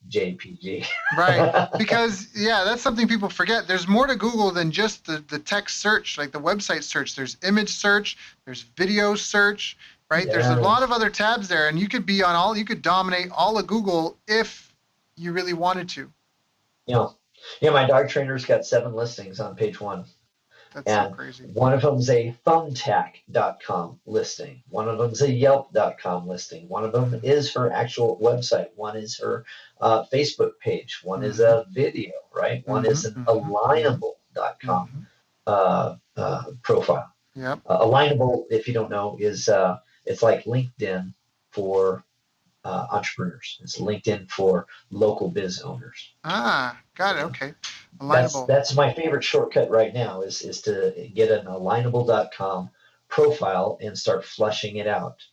.jpg. Right, because that's something people forget. There's more to Google than just the text search, like the website search. There's image search, there's video search, right? There's a lot of other tabs there, and you could dominate all of Google if you really wanted to. My dog trainer's got 7 listings on page one. That's so crazy. One of them's a thumbtack.com listing. One of them's a yelp.com listing. One of them is her actual website. One is her Facebook page. One is a video, right? One is an alignable.com profile. Yep. Alignable, if you don't know, is it's like LinkedIn for entrepreneurs. It's LinkedIn for local biz owners. Got it. Okay. Alignable. That's my favorite shortcut right now is to get an alignable.com profile and start flushing it out.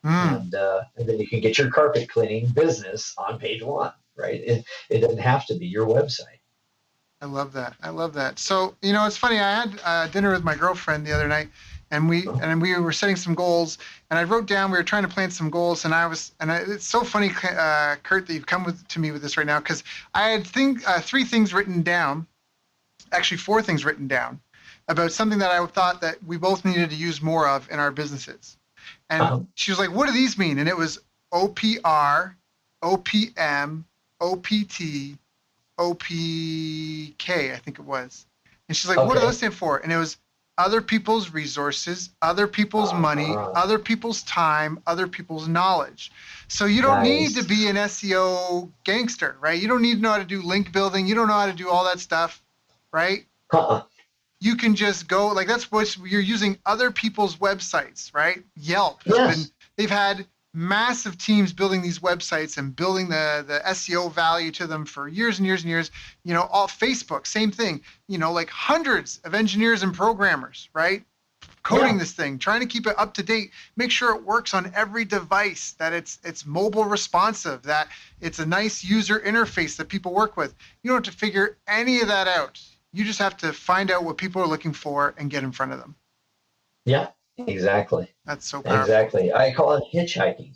And then you can get your carpet cleaning business on page one, right? It doesn't have to be your website. I love that. So, it's funny. I had dinner with my girlfriend the other night, and we were setting some goals, and I wrote down, we were trying to plan some goals, it's so funny, Kurt, that you've come to me with this right now, because I had three things written down, actually four things written down about something that I thought that we both needed to use more of in our businesses. And she was like, what do these mean? And it was OPR, OPM, OPT, OPK, I think it was. And she's like, what do those stand for? And it was other people's resources, other people's money, other people's time, other people's knowledge. So you don't need to be an SEO gangster, right? You don't need to know how to do link building. You don't know how to do all that stuff, right? You can just go, like, that's what you're using, other people's websites, right? Yelp, they've had massive teams building these websites and building the SEO value to them for years and years and years. All Facebook, same thing, like hundreds of engineers and programmers, right? Coding this thing, trying to keep it up to date, make sure it works on every device, that it's mobile responsive, that it's a nice user interface that people work with. You don't have to figure any of that out. You just have to find out what people are looking for and get in front of them. Yeah. Exactly. That's so powerful. Exactly. I call it hitchhiking.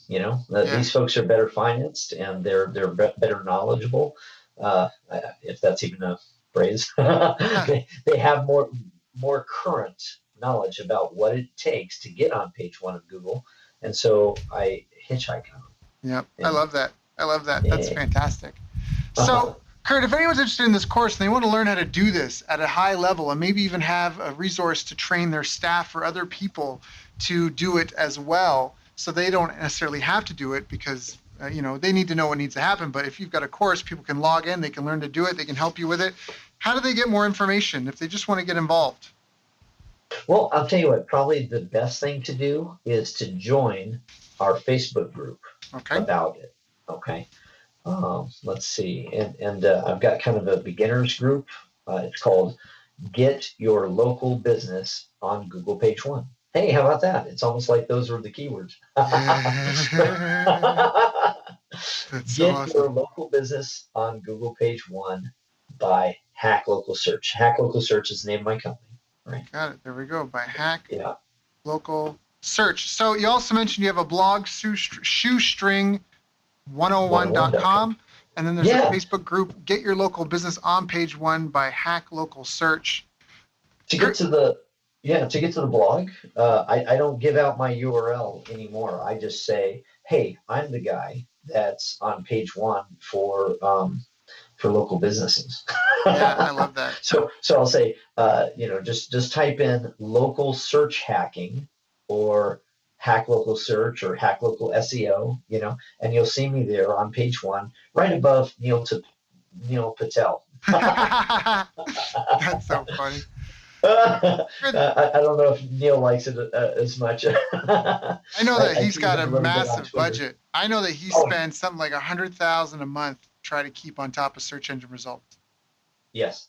These folks are better financed and they're better knowledgeable. If that's even a phrase, they have more current knowledge about what it takes to get on page one of Google, and so I hitchhike on them. Yeah, I love that. That's fantastic. So, Kurt, if anyone's interested in this course and they want to learn how to do this at a high level and maybe even have a resource to train their staff or other people to do it as well, so they don't necessarily have to do it because, they need to know what needs to happen. But if you've got a course, people can log in, they can learn to do it, they can help you with it. How do they get more information if they just want to get involved? Well, I'll tell you what, probably the best thing to do is to join our Facebook group about it. Okay. Let's see, and I've got kind of a beginners group. It's called Get Your Local Business on Google Page One. Hey, how about that? It's almost like those were the keywords. Get Your Local Business on Google Page One by Hack Local Search. Hack Local Search is the name of my company. Right. Got it. There we go. By Hack Local Search. So you also mentioned you have a blog, shoestring101.com, and then there's a Facebook group, Get Your Local Business on Page One by Hack Local Search. To get to the blog, I don't give out my URL anymore. I just say, hey, I'm the guy that's on Page One for local businesses. Yeah, I love that. So I'll say, just type in local search hacking or Hack Local Search or Hack Local SEO, and you'll see me there on Page One, right above Neil Patel. That's so funny. I don't know if Neil likes it as much. I know that he's got a massive budget. I know that he spends something like $100,000 a month to try to keep on top of search engine results. Yes.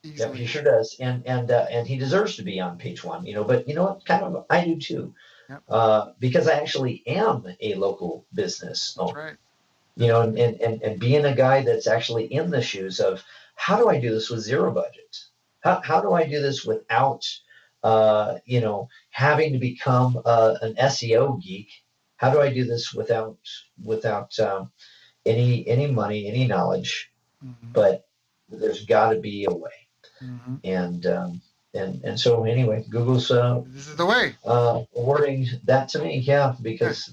Easily. Yep, he sure does, and he deserves to be on Page One. But you know what? Kind of, I do too. Yep. Because I actually am a local business owner. That's right. And being a guy that's actually in the shoes of how do I do this with zero budget? How do I do this without, having to become an SEO geek? How do I do this without any money, any knowledge? Mm-hmm. But there's got to be a way. Mm-hmm. And so anyway, Google's this is the way awarding that to me, because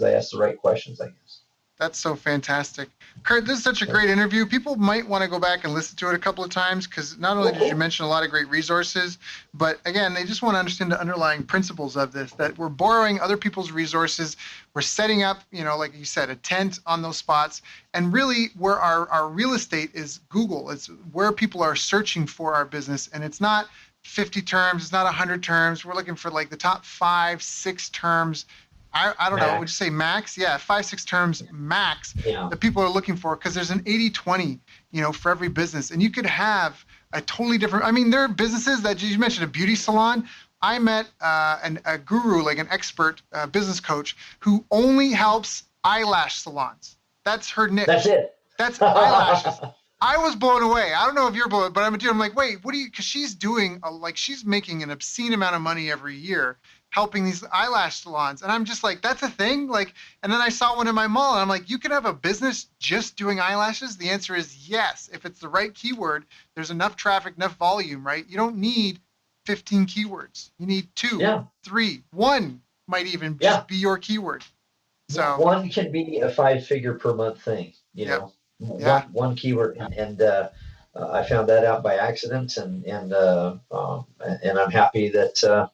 I asked the right questions, I guess. That's so fantastic. Kurt, this is such a great interview. People might want to go back and listen to it a couple of times because not only did you mention a lot of great resources, but again, they just want to understand the underlying principles of this, that we're borrowing other people's resources. We're setting up, like you said, a tent on those spots. And really where our real estate is Google. It's where people are searching for our business. And it's not 50 terms. It's not 100 terms. We're looking for like the top 5-6 terms. I don't know. Would you say max? Yeah, 5-6 terms max that people are looking for, because there's an 80-20, for every business. And you could have a totally different. I mean, there are businesses that you mentioned, a beauty salon. I met a guru, like an expert business coach, who only helps eyelash salons. That's her niche. That's it. That's eyelashes. I was blown away. I don't know if you're blown, but I'm like, wait, what do you? Because she's doing like she's making an obscene amount of money every year helping these eyelash salons, and I'm just like, that's a thing. Like, and then I saw one in my mall, and I'm like, you can have a business just doing eyelashes. The answer is yes, if it's the right keyword. There's enough traffic, enough volume, right? You don't need 15 keywords. You need two, Yeah. three, one might even Yeah. just be your keyword. So one can be a 5-figure per month thing, Yep. know, Yeah. one keyword. And I found that out by accident, and I'm happy that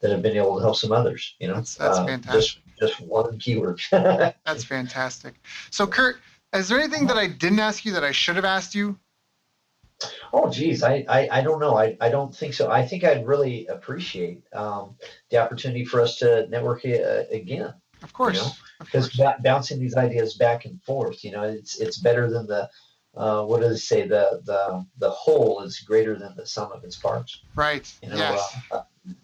I've been able to help some others, That's fantastic. just one keyword. That's fantastic. So Kurt, is there anything that I didn't ask you that I should have asked you? Oh, geez, I don't know. I don't think so. I think I'd really appreciate the opportunity for us to network again. Of course. Because bouncing these ideas back and forth, it's better than the what do they say? The whole is greater than the sum of its parts. Right. Yes.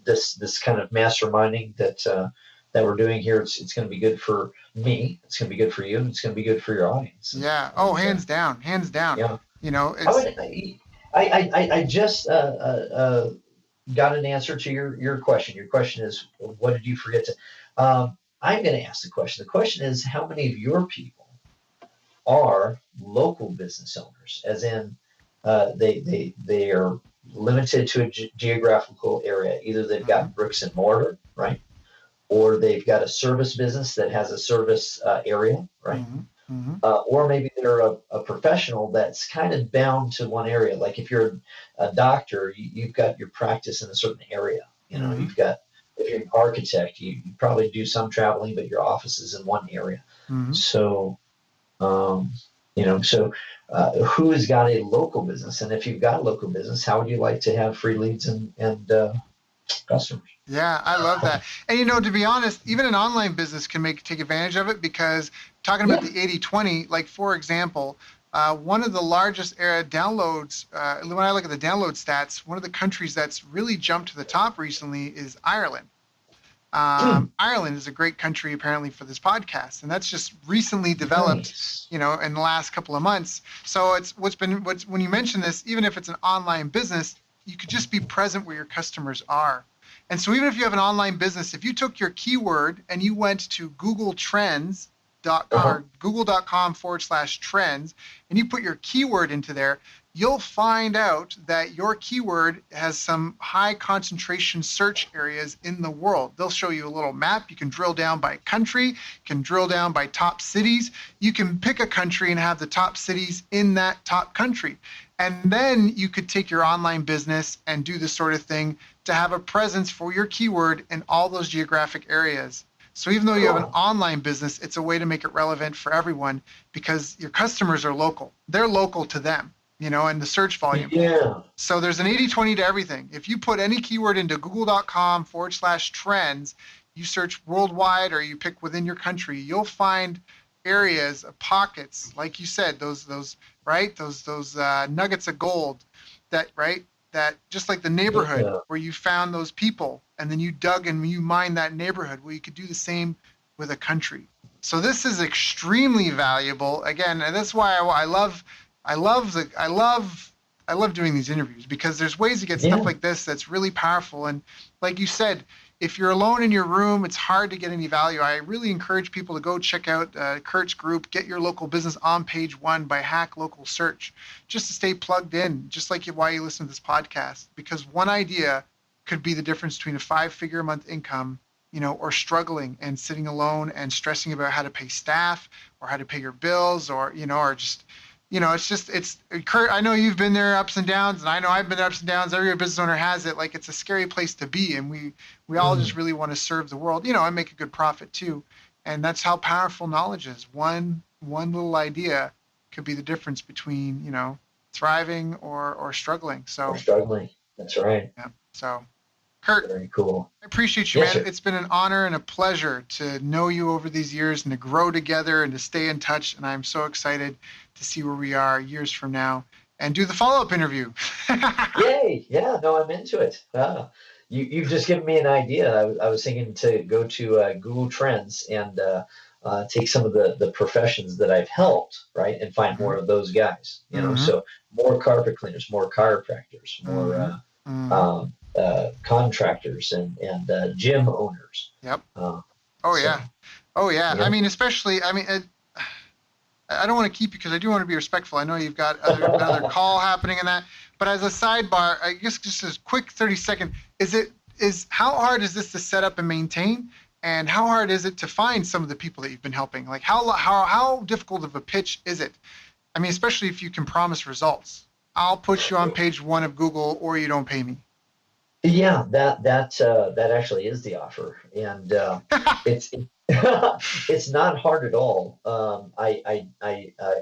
This kind of masterminding that we're doing here, it's going to be good for me. It's going to be good for you. And it's going to be good for your audience. Yeah. Oh, hands down. Hands down. Yeah. It's. I just got an answer to your question. Your question is, what did you forget to? I'm going to ask the question. The question is, how many of your people are local business owners, as in they are limited to a geographical area. Either they've got bricks and mortar, right, or they've got a service business that has a service area, right, or maybe they're a professional that's kind of bound to one area. Like if you're a doctor, you've got your practice in a certain area. You've got, if you're an architect, you probably do some traveling, but your office is in one area. So, who has got a local business? And if you've got a local business, how would you like to have free leads and customers? Yeah, I love that. And to be honest, even an online business can take advantage of it, because talking about the 80-20, like for example, one of the largest downloads, when I look at the download stats, one of the countries that's really jumped to the top recently is Ireland. Ireland is a great country apparently for this podcast, and that's just recently developed, in the last couple of months. So it's when you mention this, even if it's an online business, you could just be present where your customers are. And so even if you have an online business, if you took your keyword and you went to Google Trends, google.com/trends, and you put your keyword into there, you'll find out that your keyword has some high concentration search areas in the world. They'll show you a little map. You can drill down by country, you can drill down by top cities. You can pick a country and have the top cities in that top country. And then you could take your online business and do this sort of thing to have a presence for your keyword in all those geographic areas. So even though you have an online business, it's a way to make it relevant for everyone, because your customers are local. They're local to them, and the search volume. Yeah. So there's an 80-20 to everything. If you put any keyword into google.com/trends, you search worldwide or you pick within your country, you'll find areas, pockets, like you said, those nuggets of gold that just like the neighborhood where you found those people and then you dug and you mined that neighborhood. Well, you could do the same with a country. So this is extremely valuable. Again, and that's why I love doing these interviews, because there's ways to get stuff like this that's really powerful. And like you said, if you're alone in your room, it's hard to get any value. I really encourage people to go check out Kurt's group, Get Your Local Business on Page 1 by Hack Local Search, just to stay plugged in, just like why you listen to this podcast, because one idea could be the difference between a 5-figure a month income, or struggling and sitting alone and stressing about how to pay staff or how to pay your bills, or just, it's Kurt, I know you've been there ups and downs, and I know I've been there ups and downs. Every business owner has it. Like, it's a scary place to be. And we all just really want to serve the world, and make a good profit too. And that's how powerful knowledge is. One little idea could be the difference between, thriving or struggling. So struggling. That's right. Yeah. So Kurt, very cool. I appreciate you, man. Sir. It's been an honor and a pleasure to know you over these years and to grow together and to stay in touch. And I'm so excited to see where we are years from now and do the follow-up interview. Yay. Yeah, no, I'm into it. You've just given me an idea. I was thinking to go to Google Trends and take some of the professions that I've helped, right, and find more of those guys. So more carpet cleaners, more chiropractors, more contractors, and gym owners. Yep. Uh, Oh so, yeah. Oh yeah. yeah. I mean, especially. I mean, I don't want to keep you because I do want to be respectful. I know you've got another call happening and that. But as a sidebar, I guess just a quick 30-second. Is how hard is this to set up and maintain? And how hard is it to find some of the people that you've been helping? Like how difficult of a pitch is it? I mean, especially if you can promise results. I'll put you on page 1 of Google, or you don't pay me. Yeah, that actually is the offer, and it's it's not hard at all. I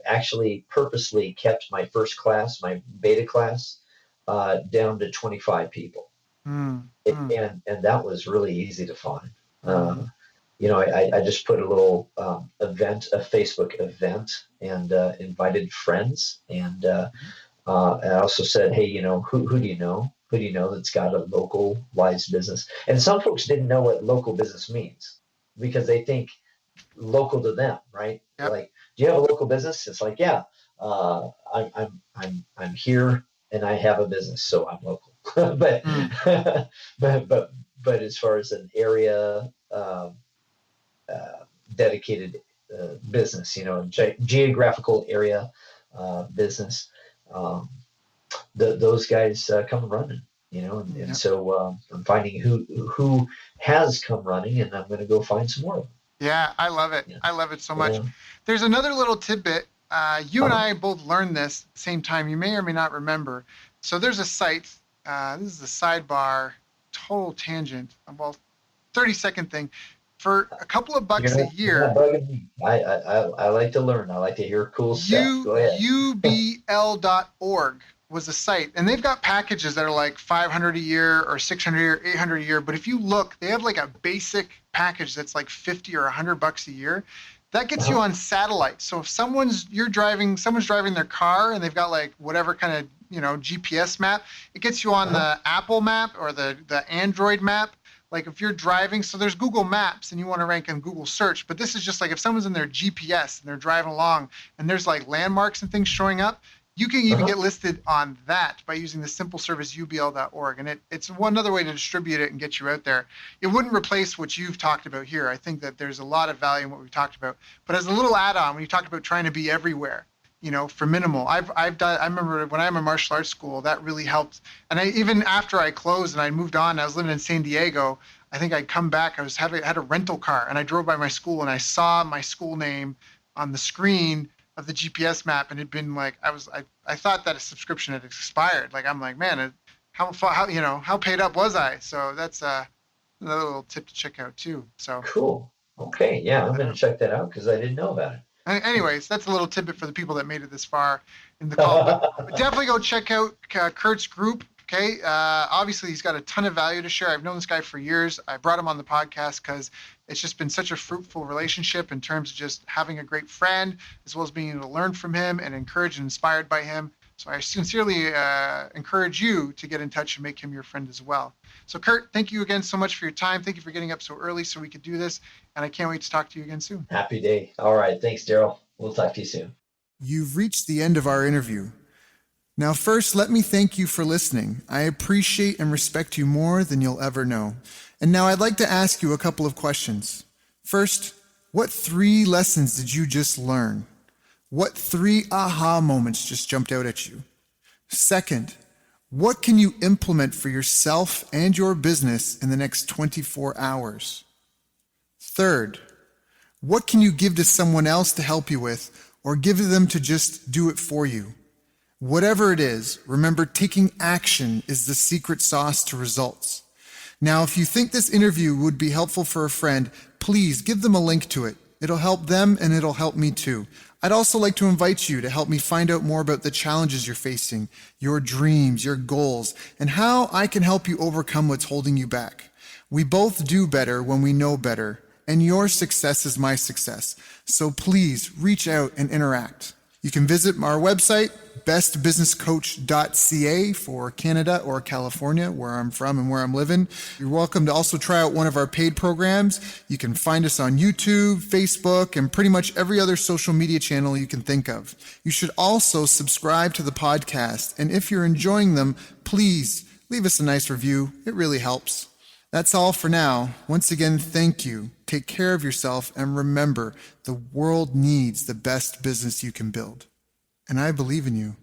actually purposely kept my first class, my beta class, down to 25 people, and that was really easy to find. I just put a little event, a Facebook event, and invited friends, and I also said, hey, who do you know? Who do you know that's got a localized business? And some folks didn't know what local business means because they think local to them, right? Yep. Like, do you have a local business? It's like, yeah, I'm here and I have a business, so I'm local. but as far as an area dedicated business, geographical area business. Those guys come running, and so I'm finding who has come running, and I'm going to go find some more of them. Yeah, I love it. Yeah. I love it so much. Yeah. There's another little tidbit. You and I both learned this at the same time. You may or may not remember. So there's a site. This is the sidebar, total tangent. Well, 30-second thing. For a couple of bucks a year. I like to learn. I like to hear cool stuff. Go ahead. ubl.org was a site, and they've got packages that are like $500 a year or $600 a year, $800 a year. But if you look, they have like a basic package that's like $50 or $100 a year. That gets you on satellite. So if someone's driving their car and they've got like whatever kind of GPS map, it gets you on the Apple map or the Android map. Like if you're driving, so there's Google Maps and you want to rank in Google search, but this is just like if someone's in their GPS and they're driving along and there's like landmarks and things showing up, you can even get listed on that by using the simple service ubl.org. And it's one other way to distribute it and get you out there. It wouldn't replace what you've talked about here. I think that there's a lot of value in what we've talked about. But as a little add-on, when you talked about trying to be everywhere, for minimal, I remember when I'm in martial arts school, that really helped. And even after I closed and I moved on, I was living in San Diego. I think I'd come back. I had a rental car, and I drove by my school, and I saw my school name on the screen of the GPS map, and it'd been like I thought that a subscription had expired. Like I'm like, man, how paid up was I? So that's another little tip to check out too. So cool. Okay, yeah, I'm gonna check that out because I didn't know about it. Anyways, that's a little tidbit for the people that made it this far in the call. But definitely go check out Kurt's group. Okay. Obviously, he's got a ton of value to share. I've known this guy for years. I brought him on the podcast because it's just been such a fruitful relationship in terms of just having a great friend, as well as being able to learn from him and encouraged and inspired by him. So I sincerely encourage you to get in touch and make him your friend as well. So Kurt, thank you again so much for your time. Thank you for getting up so early so we could do this. And I can't wait to talk to you again soon. Happy day. All right. Thanks, Daryl. We'll talk to you soon. You've reached the end of our interview. Now, first, let me thank you for listening. I appreciate and respect you more than you'll ever know. And now I'd like to ask you a couple of questions. First, what 3 lessons did you just learn? What 3 aha moments just jumped out at you? Second, what can you implement for yourself and your business in the next 24 hours? Third, what can you give to someone else to help you with, or give to them to just do it for you? Whatever it is, remember, taking action is the secret sauce to results. Now, if you think this interview would be helpful for a friend, please give them a link to it. It'll help them and it'll help me too. I'd also like to invite you to help me find out more about the challenges you're facing, your dreams, your goals, and how I can help you overcome what's holding you back. We both do better when we know better, and your success is my success. So please reach out and interact. You can visit our website, bestbusinesscoach.ca for Canada or California, where I'm from and where I'm living. You're welcome to also try out one of our paid programs. You can find us on YouTube, Facebook, and pretty much every other social media channel you can think of. You should also subscribe to the podcast. And if you're enjoying them, please leave us a nice review. It really helps. That's all for now. Once again, thank you. Take care of yourself, and remember, the world needs the best business you can build. And I believe in you.